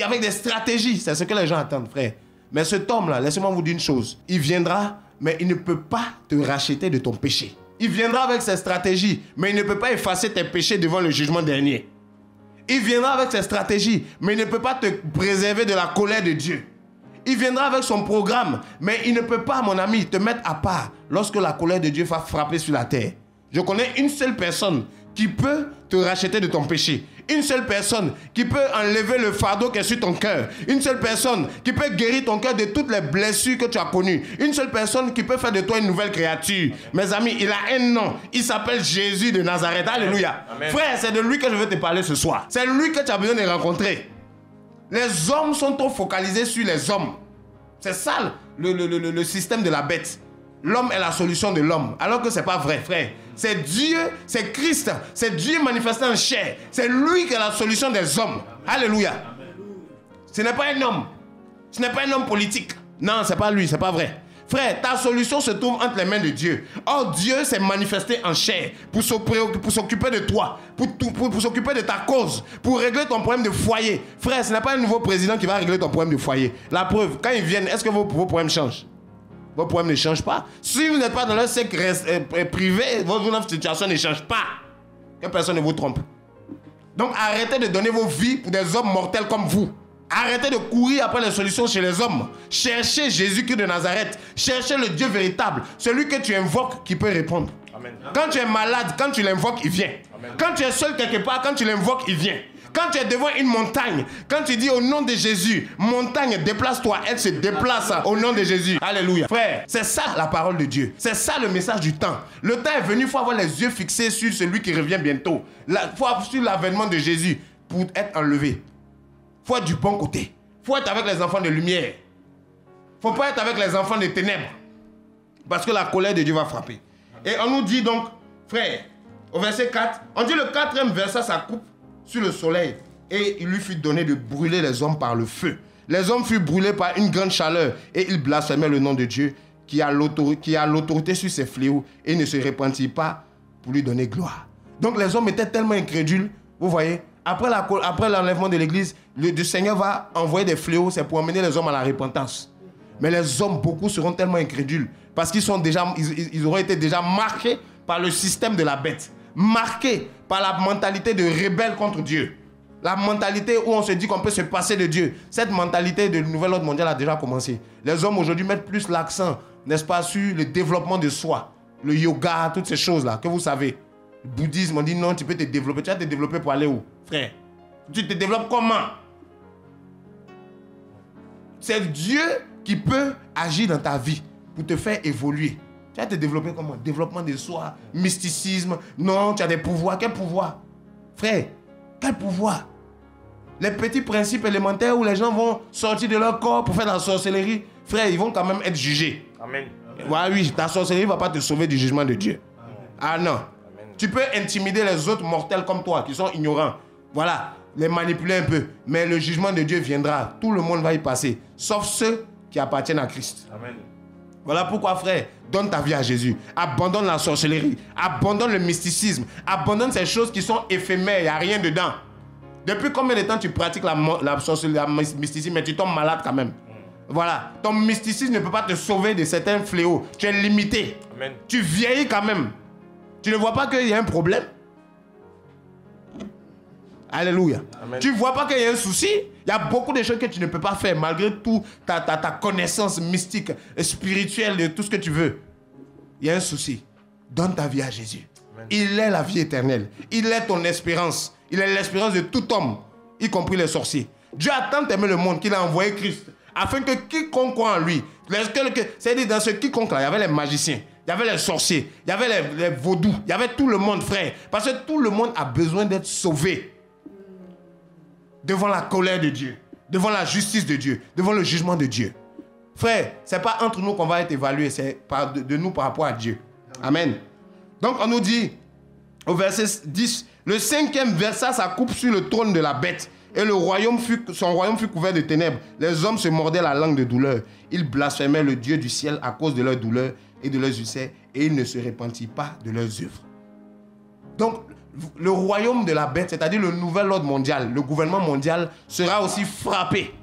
avec des stratégies. C'est ce que les gens attendent, frère. Mais cet homme-là, laissez-moi vous dire une chose. Il viendra, mais il ne peut pas te racheter de ton péché. Il viendra avec ses stratégies, mais il ne peut pas effacer tes péchés devant le jugement dernier. Il viendra avec ses stratégies, mais il ne peut pas te préserver de la colère de Dieu. Il viendra avec son programme, mais il ne peut pas, mon ami, te mettre à part lorsque la colère de Dieu va frapper sur la terre. Je connais une seule personne qui peut te racheter de ton péché. Une seule personne qui peut enlever le fardeau qui est sur ton cœur. Une seule personne qui peut guérir ton cœur de toutes les blessures que tu as connues. Une seule personne qui peut faire de toi une nouvelle créature. Mes amis, il a un nom. Il s'appelle Jésus de Nazareth. Alléluia. Amen. Frère, c'est de lui que je veux te parler ce soir. C'est lui que tu as besoin de rencontrer. Les hommes sont trop focalisés sur les hommes. C'est ça le système de la bête. L'homme est la solution de l'homme. Alors que ce n'est pas vrai, frère. C'est Dieu, c'est Christ. C'est Dieu manifesté en chair. C'est lui qui est la solution des hommes. Alléluia. Ce n'est pas un homme. Ce n'est pas un homme politique. Non, ce n'est pas lui, ce n'est pas vrai. Frère, ta solution se trouve entre les mains de Dieu. Or, Dieu s'est manifesté en chair pour s'occuper de toi, pour s'occuper de ta cause, pour régler ton problème de foyer. Frère, ce n'est pas un nouveau président qui va régler ton problème de foyer. La preuve, quand ils viennent, est-ce que vos problèmes changent? Vos problèmes ne changent pas. Si vous n'êtes pas dans le secret privé, votre situation ne change pas. Que personne ne vous trompe. Donc arrêtez de donner vos vies pour des hommes mortels comme vous. Arrêtez de courir après les solutions chez les hommes. Cherchez Jésus-Christ de Nazareth. Cherchez le Dieu véritable. Celui que tu invoques qui peut répondre. Amen. Quand tu es malade, quand tu l'invoques, il vient. Amen. Quand tu es seul quelque part, quand tu l'invoques, il vient. Quand tu es devant une montagne, quand tu dis au nom de Jésus, montagne, déplace-toi, elle se déplace au nom de Jésus. Alléluia. Frère, c'est ça la parole de Dieu. C'est ça le message du temps. Le temps est venu, il faut avoir les yeux fixés sur celui qui revient bientôt. Il faut avoir sur l'avènement de Jésus pour être enlevé. Il faut être du bon côté. Il faut être avec les enfants de lumière. Il ne faut pas être avec les enfants de ténèbres. Parce que la colère de Dieu va frapper. Et on nous dit donc, frère, au verset 4, on dit le 4e verset, ça coupe sur le soleil. Et il lui fut donné de brûler les hommes par le feu. Les hommes furent brûlés par une grande chaleur. Et ils blasphémaient le nom de Dieu qui a l'autorité sur ses fléaux. Et ne se repentit pas pour lui donner gloire. Donc les hommes étaient tellement incrédules, vous voyez. Après l'enlèvement de l'église, le Seigneur va envoyer des fléaux, c'est pour emmener les hommes à la repentance. Mais les hommes, beaucoup seront tellement incrédules parce qu'ils auraient été déjà marqués par le système de la bête, marqués par la mentalité de rebelle contre Dieu. La mentalité où on se dit qu'on peut se passer de Dieu. Cette mentalité de nouvel ordre mondial a déjà commencé. Les hommes aujourd'hui mettent plus l'accent, n'est-ce pas, sur le développement de soi, le yoga, toutes ces choses-là que vous savez. Le bouddhisme, on dit non, tu peux te développer. Tu vas te développer pour aller où, frère? Tu te développes comment? C'est Dieu qui peut agir dans ta vie pour te faire évoluer. Tu vas te développer comment? Développement de soi, mysticisme. Non, tu as des pouvoirs. Quel pouvoir? Frère, quel pouvoir? Les petits principes élémentaires où les gens vont sortir de leur corps pour faire de la sorcellerie, frère, ils vont quand même être jugés. Amen. Ouais, oui, ta sorcellerie ne va pas te sauver du jugement de Dieu. Amen. Ah non. Amen. Tu peux intimider les autres mortels comme toi qui sont ignorants. Voilà, les manipuler un peu. Mais le jugement de Dieu viendra. Tout le monde va y passer. Sauf ceux qui appartiennent à Christ. Amen. Voilà pourquoi, frère, donne ta vie à Jésus. Abandonne la sorcellerie. Abandonne le mysticisme. Abandonne ces choses qui sont éphémères. Il n'y a rien dedans. Depuis combien de temps tu pratiques la sorcellerie, le mysticisme, mais tu tombes malade quand même. Voilà. Ton mysticisme ne peut pas te sauver de certains fléaux. Tu es limité. Amen. Tu vieillis quand même. Tu ne vois pas qu'il y a un problème? Alléluia. Amen. Tu ne vois pas qu'il y a un souci? Il y a beaucoup de choses que tu ne peux pas faire malgré tout ta connaissance mystique, spirituelle, de tout ce que tu veux. Il y a un souci. Donne ta vie à Jésus. Amen. Il est la vie éternelle. Il est ton espérance. Il est l'espérance de tout homme, y compris les sorciers. Dieu a tant aimé le monde qu'il a envoyé Christ, afin que quiconque croit en lui, c'est-à-dire dans ce quiconque-là, il y avait les magiciens, il y avait les sorciers, il y avait les vaudous, il y avait tout le monde, frère. Parce que tout le monde a besoin d'être sauvé devant la colère de Dieu, devant la justice de Dieu, devant le jugement de Dieu. Frère, ce n'est pas entre nous qu'on va être évalué, c'est de nous par rapport à Dieu. Amen. Donc on nous dit, au verset 10, le 5e verset, ça coupe sur le trône de la bête. Et son royaume fut couvert de ténèbres. Les hommes se mordaient la langue de douleur. Ils blasphémaient le Dieu du ciel à cause de leur douleur et de leurs ulcères. Et ils ne se repentirent pas de leurs œuvres. Donc, le royaume de la bête, c'est-à-dire le nouvel ordre mondial, le gouvernement mondial, sera aussi frappé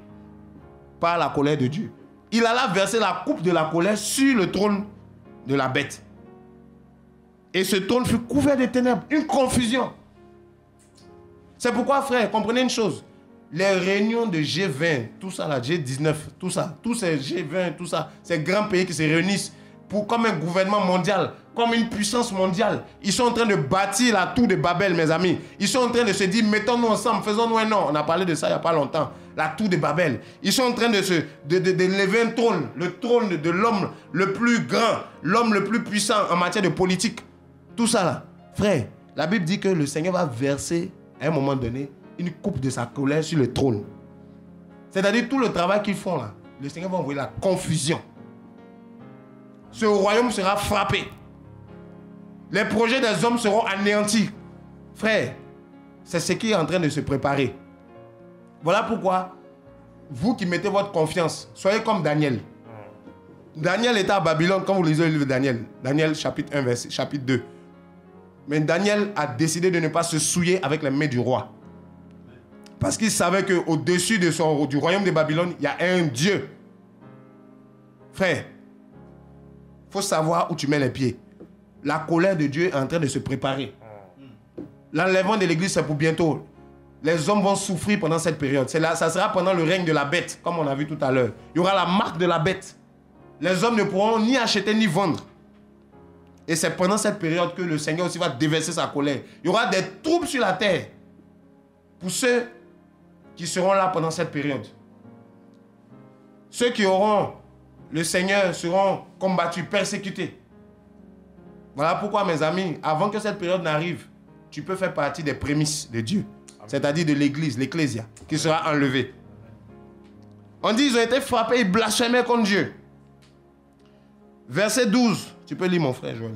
par la colère de Dieu. Il alla verser la coupe de la colère sur le trône de la bête. Et ce trône fut couvert de ténèbres. Une confusion. C'est pourquoi, frère, comprenez une chose. Les réunions de G20, tout ça là, G19, tout ça, tous ces G20, tout ça, ces grands pays qui se réunissent comme un gouvernement mondial, comme une puissance mondiale. Ils sont en train de bâtir la tour de Babel, mes amis. Ils sont en train de se dire, mettons-nous ensemble, faisons-nous un nom. On a parlé de ça il n'y a pas longtemps. La tour de Babel. Ils sont en train de lever un trône, le trône de l'homme le plus grand, l'homme le plus puissant en matière de politique. Tout ça là. Frère, la Bible dit que le Seigneur va verser à un moment donné une coupe de sa colère sur le trône. C'est-à-dire tout le travail qu'ils font là, le Seigneur va envoyer la confusion. Ce royaume sera frappé. Les projets des hommes seront anéantis. Frère, c'est ce qui est en train de se préparer. Voilà pourquoi, vous qui mettez votre confiance, soyez comme Daniel. Daniel était à Babylone, quand vous lisez le livre de Daniel. Daniel chapitre 1, verset, chapitre 2. Mais Daniel a décidé de ne pas se souiller avec les mains du roi. Parce qu'il savait qu'au-dessus du royaume de Babylone, il y a un Dieu. Frère, il faut savoir où tu mets les pieds. La colère de Dieu est en train de se préparer. l'enlèvement de l'église, c'est pour bientôt. Les hommes vont souffrir pendant cette période. Ça sera pendant le règne de la bête, comme on a vu tout à l'heure. Il y aura la marque de la bête. Les hommes ne pourront ni acheter ni vendre. Et c'est pendant cette période que le Seigneur aussi va déverser sa colère. Il y aura des troubles sur la terre pour ceux qui seront là pendant cette période. Ceux qui auront le Seigneur seront combattus, persécutés. Voilà pourquoi, mes amis, avant que cette période n'arrive, tu peux faire partie des prémices de Dieu. C'est-à-dire de l'église, l'ecclésia, qui sera enlevée. On dit qu'ils ont été frappés, ils blasphémaient contre Dieu. Verset 12. Tu peux lire, mon frère Joël.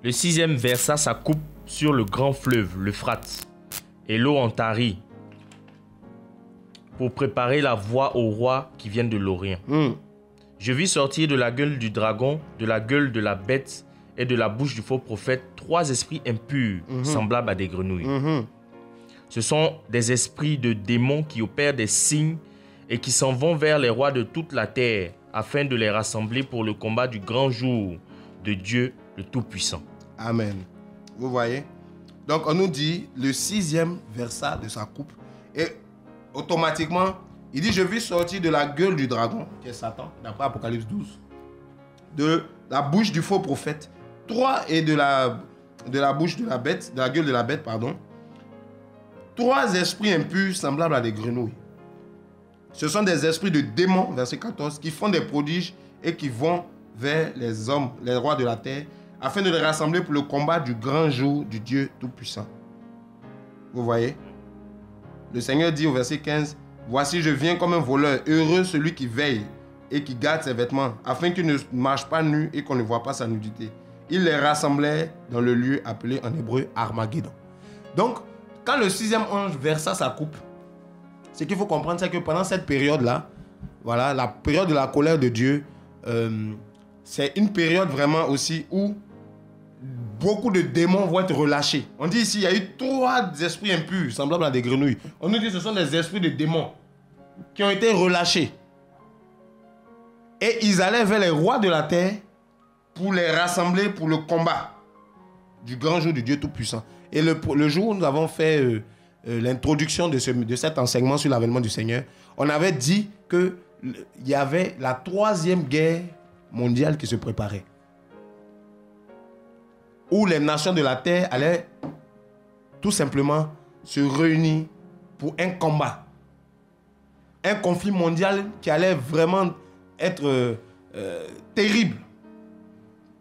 Le 6e versa sa coupe sur le grand fleuve, l'Euphrate, et l'eau en tarit, pour préparer la voie aux rois qui viennent de l'Orient. Je vis sortir de la gueule du dragon, de la gueule de la bête et de la bouche du faux prophète 3 esprits impurs, semblables à des grenouilles. Ce sont des esprits de démons qui opèrent des signes et qui s'en vont vers les rois de toute la terre, afin de les rassembler pour le combat du grand jour de Dieu le Tout-Puissant. Amen. Vous voyez? Donc on nous dit le 6e verset de sa coupe. Et automatiquement, il dit, je vis sortir de la gueule du dragon, qui est Satan, d'après Apocalypse 12, de la bouche du faux prophète, 3 et de la bouche de la bête, de la gueule de la bête, pardon, 3 esprits impurs semblables à des grenouilles. Ce sont des esprits de démons, verset 14, qui font des prodiges et qui vont vers les hommes, les rois de la terre, afin de les rassembler pour le combat du grand jour du Dieu Tout-Puissant. Vous voyez? Le Seigneur dit au verset 15, « Voici, je viens comme un voleur, heureux celui qui veille et qui garde ses vêtements, afin qu'il ne marche pas nu et qu'on ne voit pas sa nudité. » Il les rassemblait dans le lieu appelé en hébreu Armageddon. Donc, quand le 6e ange versa sa coupe, ce qu'il faut comprendre, c'est que pendant cette période-là, voilà, la période de la colère de Dieu, c'est une période vraiment aussi où beaucoup de démons vont être relâchés. On dit ici, il y a eu 3 esprits impurs, semblables à des grenouilles. On nous dit que ce sont des esprits de démons qui ont été relâchés. Et ils allaient vers les rois de la terre pour les rassembler pour le combat du grand jour du Dieu Tout-Puissant. Et le jour où nous avons fait l'introduction de cet enseignement sur l'avènement du Seigneur, on avait dit qu'il y avait la 3e guerre mondiale qui se préparait. Où les nations de la terre allaient tout simplement se réunir pour un combat. Un conflit mondial qui allait vraiment être terrible.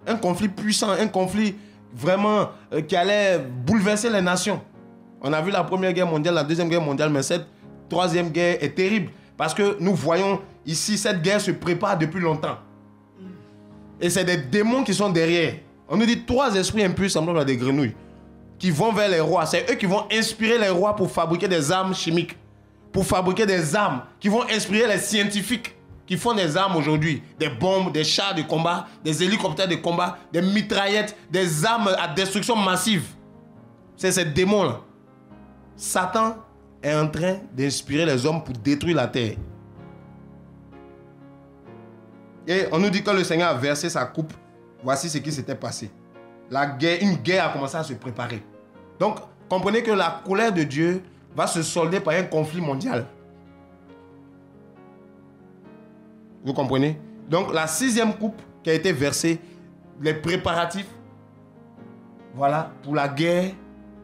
Un conflit puissant, un conflit vraiment qui allait bouleverser les nations. On a vu la Première Guerre mondiale, la Deuxième Guerre mondiale, mais cette 3e guerre est terrible. Parce que nous voyons ici, cette guerre se prépare depuis longtemps. Et c'est des démons qui sont derrière. On nous dit 3 esprits impurs semblables à des grenouilles qui vont vers les rois. C'est eux qui vont inspirer les rois pour fabriquer des armes chimiques. Pour fabriquer des armes qui vont inspirer les scientifiques qui font des armes aujourd'hui. Des bombes, des chars de combat, des hélicoptères de combat, des mitraillettes, des armes à destruction massive. C'est ces démons-là. Satan est en train d'inspirer les hommes pour détruire la terre. Et on nous dit que le Seigneur a versé sa coupe. Voici ce qui s'était passé. Une guerre a commencé à se préparer. Donc, comprenez que la colère de Dieu va se solder par un conflit mondial. Vous comprenez? Donc, la 6e coupe qui a été versée, les préparatifs, voilà, pour la guerre,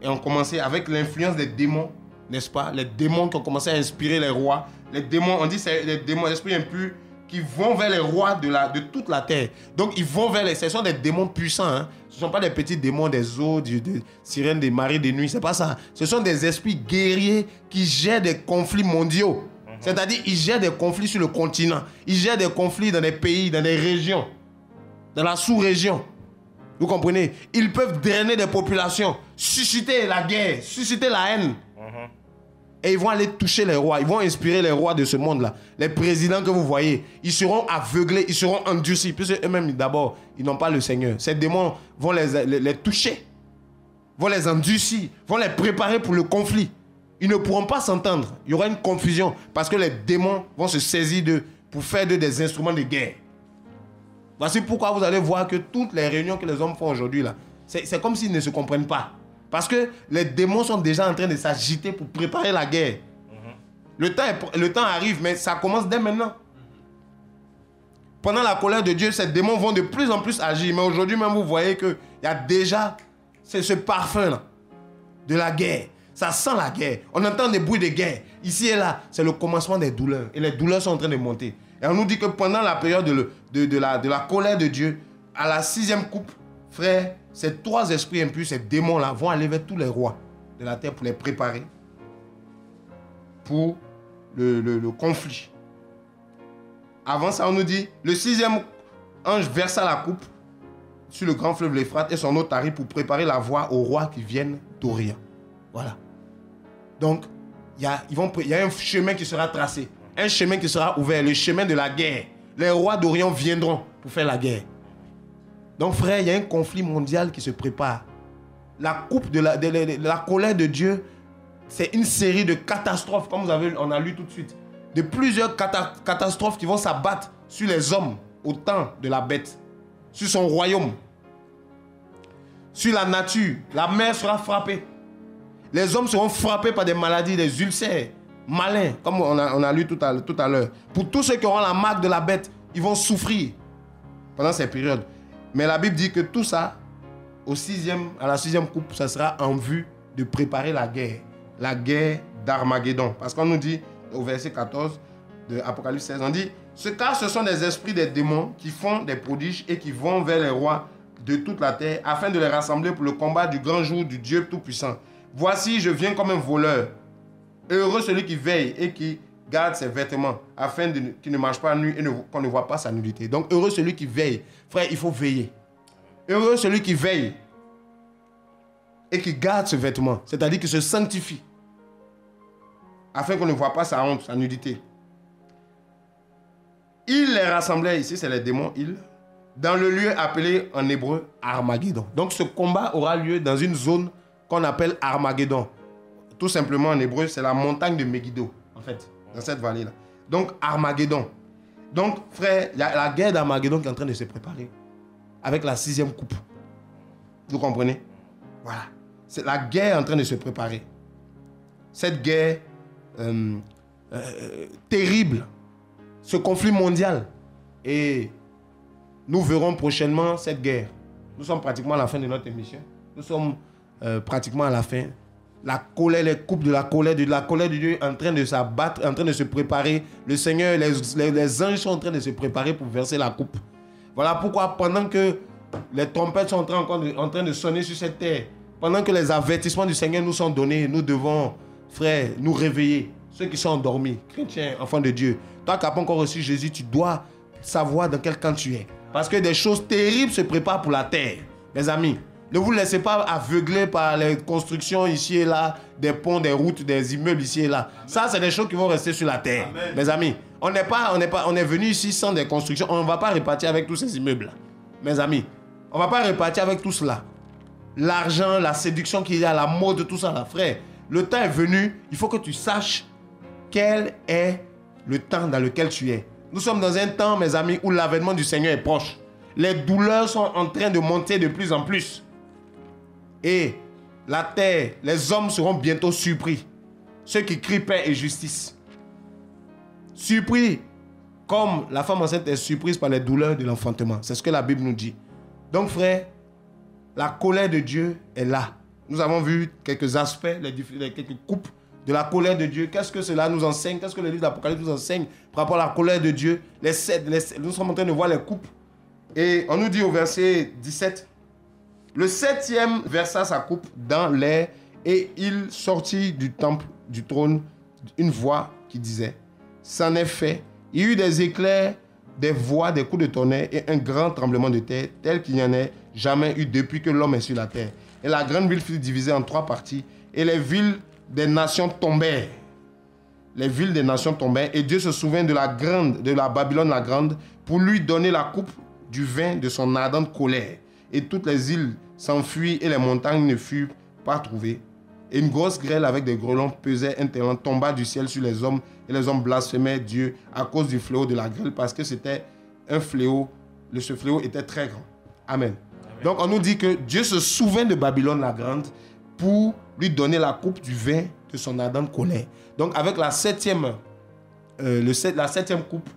et on commençait avec l'influence des démons, n'est-ce pas? Les démons qui ont commencé à inspirer les rois. Les démons, on dit c'est les démons, esprits impurs, qui vont vers les rois de toute la terre. Donc, ils vont vers ce sont des démons puissants. Hein. Ce ne sont pas des petits démons des eaux, des sirènes, des marées de nuit. Ce n'est pas ça. Ce sont des esprits guerriers qui gèrent des conflits mondiaux. C'est-à-dire, ils gèrent des conflits sur le continent. Ils gèrent des conflits dans des pays, dans des régions, dans la sous-région. Vous comprenez? Ils peuvent drainer des populations, susciter la guerre, susciter la haine. Et ils vont aller toucher les rois. Ils vont inspirer les rois de ce monde-là. Les présidents que vous voyez, ils seront aveuglés, ils seront endurcis. Puisque eux-mêmes, d'abord, ils n'ont pas le Seigneur. Ces démons vont les toucher, vont les endurcir, vont les préparer pour le conflit. Ils ne pourront pas s'entendre. Il y aura une confusion parce que les démons vont se saisir d'eux pour faire d'eux des instruments de guerre. Voici pourquoi vous allez voir que toutes les réunions que les hommes font aujourd'hui, là, c'est comme s'ils ne se comprennent pas. Parce que les démons sont déjà en train de s'agiter pour préparer la guerre. Le temps arrive, mais ça commence dès maintenant. Pendant la colère de Dieu, ces démons vont de plus en plus agir. Mais aujourd'hui même, vous voyez qu'il y a déjà ce parfum-là de la guerre. Ça sent la guerre. On entend des bruits de guerre. Ici et là, c'est le commencement des douleurs. Et les douleurs sont en train de monter. Et on nous dit que pendant la période de la colère de Dieu, à la 6e coupe, frère, ces 3 esprits impurs, ces démons-là, vont aller vers tous les rois de la terre pour les préparer pour le conflit. Avant ça, on nous dit, le 6e ange versa la coupe sur le grand fleuve l'Euphrate et son eau tarit pour préparer la voie aux rois qui viennent d'Orient. Voilà. Donc, il y a un chemin qui sera tracé, un chemin qui sera ouvert, le chemin de la guerre. Les rois d'Orient viendront pour faire la guerre. Donc, frère, il y a un conflit mondial qui se prépare. La coupe de la colère de Dieu, c'est une série de catastrophes, comme on a lu tout de suite. De plusieurs catastrophes qui vont s'abattre sur les hommes au temps de la bête, sur son royaume, sur la nature. La mer sera frappée. Les hommes seront frappés par des maladies, des ulcères malins, comme on a lu tout à l'heure. Pour tous ceux qui auront la marque de la bête, ils vont souffrir pendant ces périodes. Mais la Bible dit que tout ça, à la 6e coupe, ça sera en vue de préparer la guerre d'Armageddon. Parce qu'on nous dit, au verset 14 de Apocalypse 16, on dit, car ce sont des esprits des démons qui font des prodiges et qui vont vers les rois de toute la terre afin de les rassembler pour le combat du grand jour du Dieu Tout-Puissant. Voici, je viens comme un voleur. Heureux celui qui veille et qui garde ses vêtements afin qu'il ne marche pas à nuit et qu'on ne voit pas sa nudité. Donc, heureux celui qui veille. Frère, il faut veiller. Heureux celui qui veille et qui garde ses vêtements, c'est-à-dire qui se sanctifie afin qu'on ne voit pas sa honte, sa nudité. Il les rassemblait, ici c'est les démons, dans le lieu appelé en hébreu Armageddon. Donc ce combat aura lieu dans une zone qu'on appelle Armageddon. Tout simplement en hébreu, c'est la montagne de Megiddo, en fait, dans cette vallée-là. Donc Armageddon. Donc frère, il y a la guerre d'Armageddon qui est en train de se préparer avec la 6e coupe. Vous comprenez? Voilà. C'est la guerre en train de se préparer. Cette guerre terrible, ce conflit mondial. Et nous verrons prochainement cette guerre. Nous sommes pratiquement à la fin de notre émission. Nous sommes pratiquement à la fin. La colère, les coupes de la colère de Dieu est en train de s'abattre, en train de se préparer. Le Seigneur, les anges sont en train de se préparer pour verser la coupe. Voilà pourquoi pendant que les trompettes sont en train de sonner sur cette terre, pendant que les avertissements du Seigneur nous sont donnés, nous devons, frère, nous réveiller. Ceux qui sont endormis, chrétiens, enfants de Dieu. Toi qui n'as pas encore reçu Jésus, tu dois savoir dans quel camp tu es. Parce que des choses terribles se préparent pour la terre. Mes amis, ne vous laissez pas aveugler par les constructions ici et là, des ponts, des routes, des immeubles ici et là. Amen. Ça, c'est des choses qui vont rester sur la terre. Amen. Mes amis, on est venu ici sans des constructions. On ne va pas repartir avec tous ces immeubles-là. Mes amis, on ne va pas repartir avec tout cela. L'argent, la séduction qu'il y a, la mode, tout ça, là, frère. Le temps est venu, il faut que tu saches quel est le temps dans lequel tu es. Nous sommes dans un temps, mes amis, où l'avènement du Seigneur est proche. Les douleurs sont en train de monter de plus en plus. Et la terre, les hommes seront bientôt surpris. Ceux qui crient paix et justice. Surpris, comme la femme enceinte est surprise par les douleurs de l'enfantement. C'est ce que la Bible nous dit. Donc, frère, la colère de Dieu est là. Nous avons vu quelques aspects, quelques coupes de la colère de Dieu. Qu'est-ce que cela nous enseigne? Qu'est-ce que le livre d'Apocalypse nous enseigne par rapport à la colère de Dieu? Nous sommes en train de voir les coupes. Et on nous dit au verset 17, le 7e versa sa coupe dans l'air et il sortit du temple, du trône, une voix qui disait, c'en est fait. Il y eut des éclairs, des voix, des coups de tonnerre et un grand tremblement de terre tel qu'il n'y en ait jamais eu depuis que l'homme est sur la terre. Et la grande ville fut divisée en 3 parties et les villes des nations tombèrent. Les villes des nations tombèrent et Dieu se souvint de la Babylone la grande pour lui donner la coupe du vin de son ardente colère. Et toutes les îles s'enfuirent et les montagnes ne furent pas trouvées. Et une grosse grêle avec des grêlons pesait un talent, tomba du ciel sur les hommes et les hommes blasphémaient Dieu à cause du fléau de la grêle parce que c'était un fléau, ce fléau était très grand. Amen. Donc on nous dit que Dieu se souvint de Babylone la grande pour lui donner la coupe du vin de son ardente colère. Donc avec la septième coupe,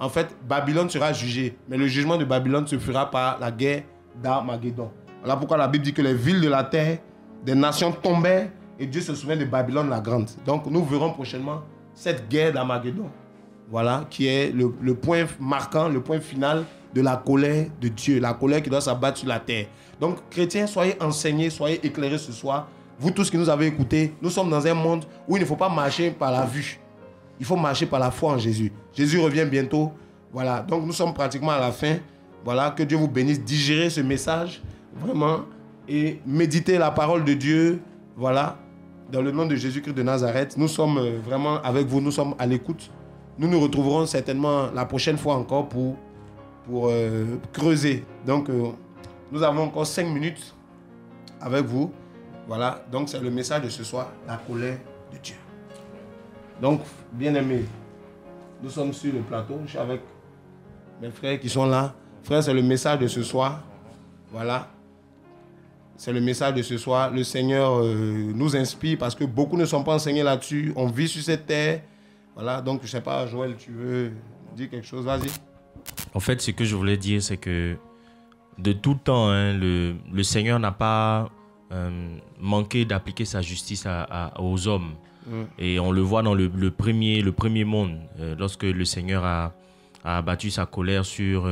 en fait, Babylone sera jugée. Mais le jugement de Babylone se fera par la guerre d'Armageddon. Voilà pourquoi la Bible dit que les villes de la terre, des nations tombèrent et Dieu se souvient de Babylone la grande. Donc nous verrons prochainement cette guerre d'Armageddon. Voilà, qui est le point marquant, le point final de la colère de Dieu. La colère qui doit s'abattre sur la terre. Donc chrétiens, soyez enseignés, soyez éclairés ce soir. Vous tous qui nous avez écoutés, nous sommes dans un monde où il ne faut pas marcher par la vue. Il faut marcher par la foi en Jésus. Jésus revient bientôt. Voilà, donc nous sommes pratiquement à la fin. Voilà, que Dieu vous bénisse. Digérez ce message, vraiment, et méditez la parole de Dieu. Voilà, dans le nom de Jésus-Christ de Nazareth. Nous sommes vraiment avec vous, nous sommes à l'écoute. Nous nous retrouverons certainement la prochaine fois encore pour creuser. Donc, nous avons encore 5 minutes avec vous. Voilà, donc c'est le message de ce soir, la colère de Dieu. Donc, bien-aimés, nous sommes sur le plateau. Je suis avec mes frères qui sont là. Frères, c'est le message de ce soir. Voilà. C'est le message de ce soir. Le Seigneur nous inspire parce que beaucoup ne sont pas enseignés là-dessus. On vit sur cette terre. Voilà, donc je ne sais pas, Joël, tu veux dire quelque chose? Vas-y. En fait, ce que je voulais dire, c'est que de tout temps, hein, le Seigneur n'a pas manqué d'appliquer sa justice aux hommes. Et on le voit dans le premier monde, lorsque le Seigneur a abattu sa colère sur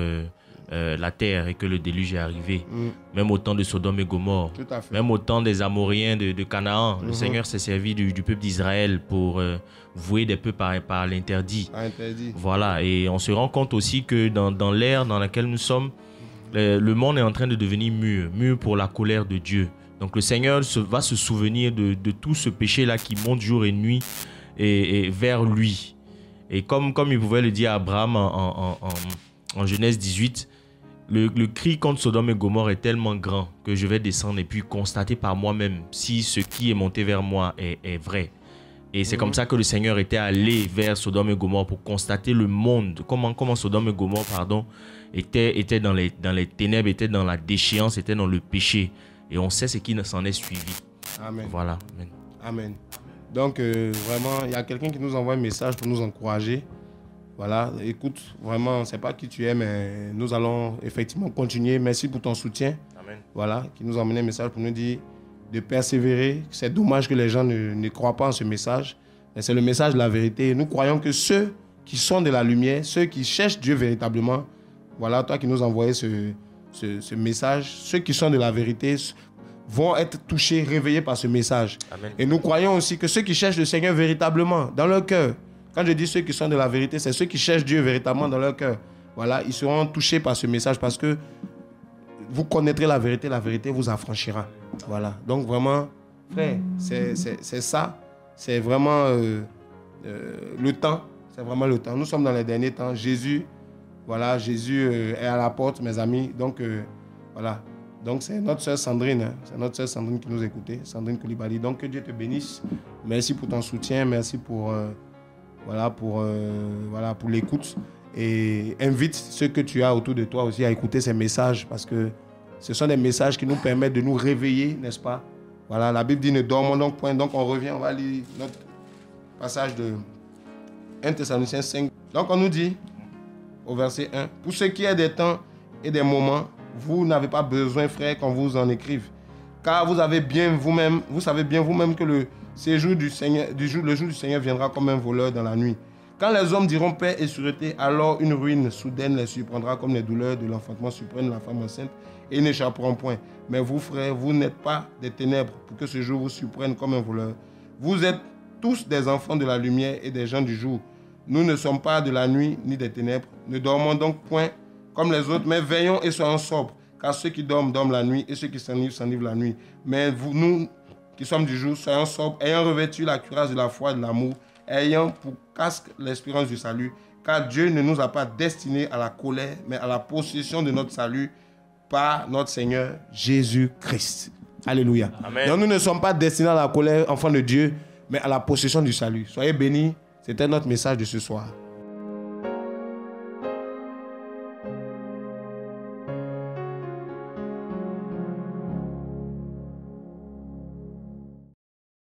la terre et que le déluge est arrivé. Même au temps de Sodome et Gomorrhe, même au temps des Amoréens de Canaan, le Seigneur s'est servi du peuple d'Israël pour vouer des peuples par l'interdit. Voilà, et on se rend compte aussi que dans l'ère dans laquelle nous sommes, le monde est en train de devenir mûr pour la colère de Dieu. Donc le Seigneur va se souvenir de tout ce péché-là qui monte jour et nuit et vers lui. Et comme il pouvait le dire à Abraham en Genèse 18, le cri contre Sodome et Gomorrhe est tellement grand que je vais descendre et puis constater par moi-même si ce qui est monté vers moi est vrai. Et c'est comme ça que le Seigneur était allé vers Sodome et Gomorrhe pour constater le monde, comment Sodome et Gomorrhe était dans les ténèbres, était dans la déchéance, était dans le péché. Et on sait ce qui s'en est suivi. Amen. Voilà. Amen. Amen. Donc, vraiment, il y a quelqu'un qui nous envoie un message pour nous encourager. Voilà, écoute, vraiment, on ne sait pas qui tu es, mais nous allons effectivement continuer. Merci pour ton soutien. Amen. Voilà, qui nous a envoyé un message pour nous dire de persévérer. C'est dommage que les gens ne croient pas en ce message, mais c'est le message de la vérité. Nous croyons que ceux qui sont de la lumière, ceux qui cherchent Dieu véritablement, voilà, toi qui nous as envoyé ce message, ceux qui sont de la vérité vont être touchés, réveillés par ce message. Amen. Et nous croyons aussi que ceux qui cherchent le Seigneur véritablement dans leur cœur, quand je dis ceux qui sont de la vérité, c'est ceux qui cherchent Dieu véritablement dans leur cœur. Voilà, ils seront touchés par ce message parce que vous connaîtrez la vérité vous affranchira. Voilà, donc vraiment, frère, c'est ça, c'est vraiment le temps, c'est vraiment le temps. Nous sommes dans les derniers temps, Jésus est à la porte, mes amis, donc voilà. Donc c'est notre sœur Sandrine, hein. C'est notre sœur Sandrine qui nous écoutait, Sandrine Koulibaly. Donc que Dieu te bénisse. Merci pour ton soutien, merci pour l'écoute. Et invite ceux que tu as autour de toi aussi à écouter ces messages parce que ce sont des messages qui nous permettent de nous réveiller, n'est-ce pas? Voilà, la Bible dit ne dormons donc point. Donc on revient, on va lire notre passage de 1 Thessaloniciens 5. Donc on nous dit au verset 1, pour ce qui est des temps et des moments, vous n'avez pas besoin, frères, qu'on vous en écrive. Car vous savez bien vous-même que le jour du Seigneur viendra comme un voleur dans la nuit. Quand les hommes diront paix et sûreté, alors une ruine soudaine les surprendra comme les douleurs de l'enfantement surprennent la femme enceinte et ils n'échapperont point. Mais vous, frères, vous n'êtes pas des ténèbres pour que ce jour vous surprenne comme un voleur. Vous êtes tous des enfants de la lumière et des gens du jour. Nous ne sommes pas de la nuit ni des ténèbres. Ne dormons donc point comme les autres, mais veillons et soyons sobres. Car ceux qui dorment, dorment la nuit, et ceux qui s'enivrent la nuit. Mais nous qui sommes du jour, soyons sobres, ayant revêtu la cuirasse de la foi et de l'amour, ayant pour casque l'espérance du salut. Car Dieu ne nous a pas destinés à la colère, mais à la possession de notre salut par notre Seigneur Jésus-Christ. Alléluia. Amen. Donc nous ne sommes pas destinés à la colère, enfants de Dieu, mais à la possession du salut. Soyez bénis. C'était notre message de ce soir.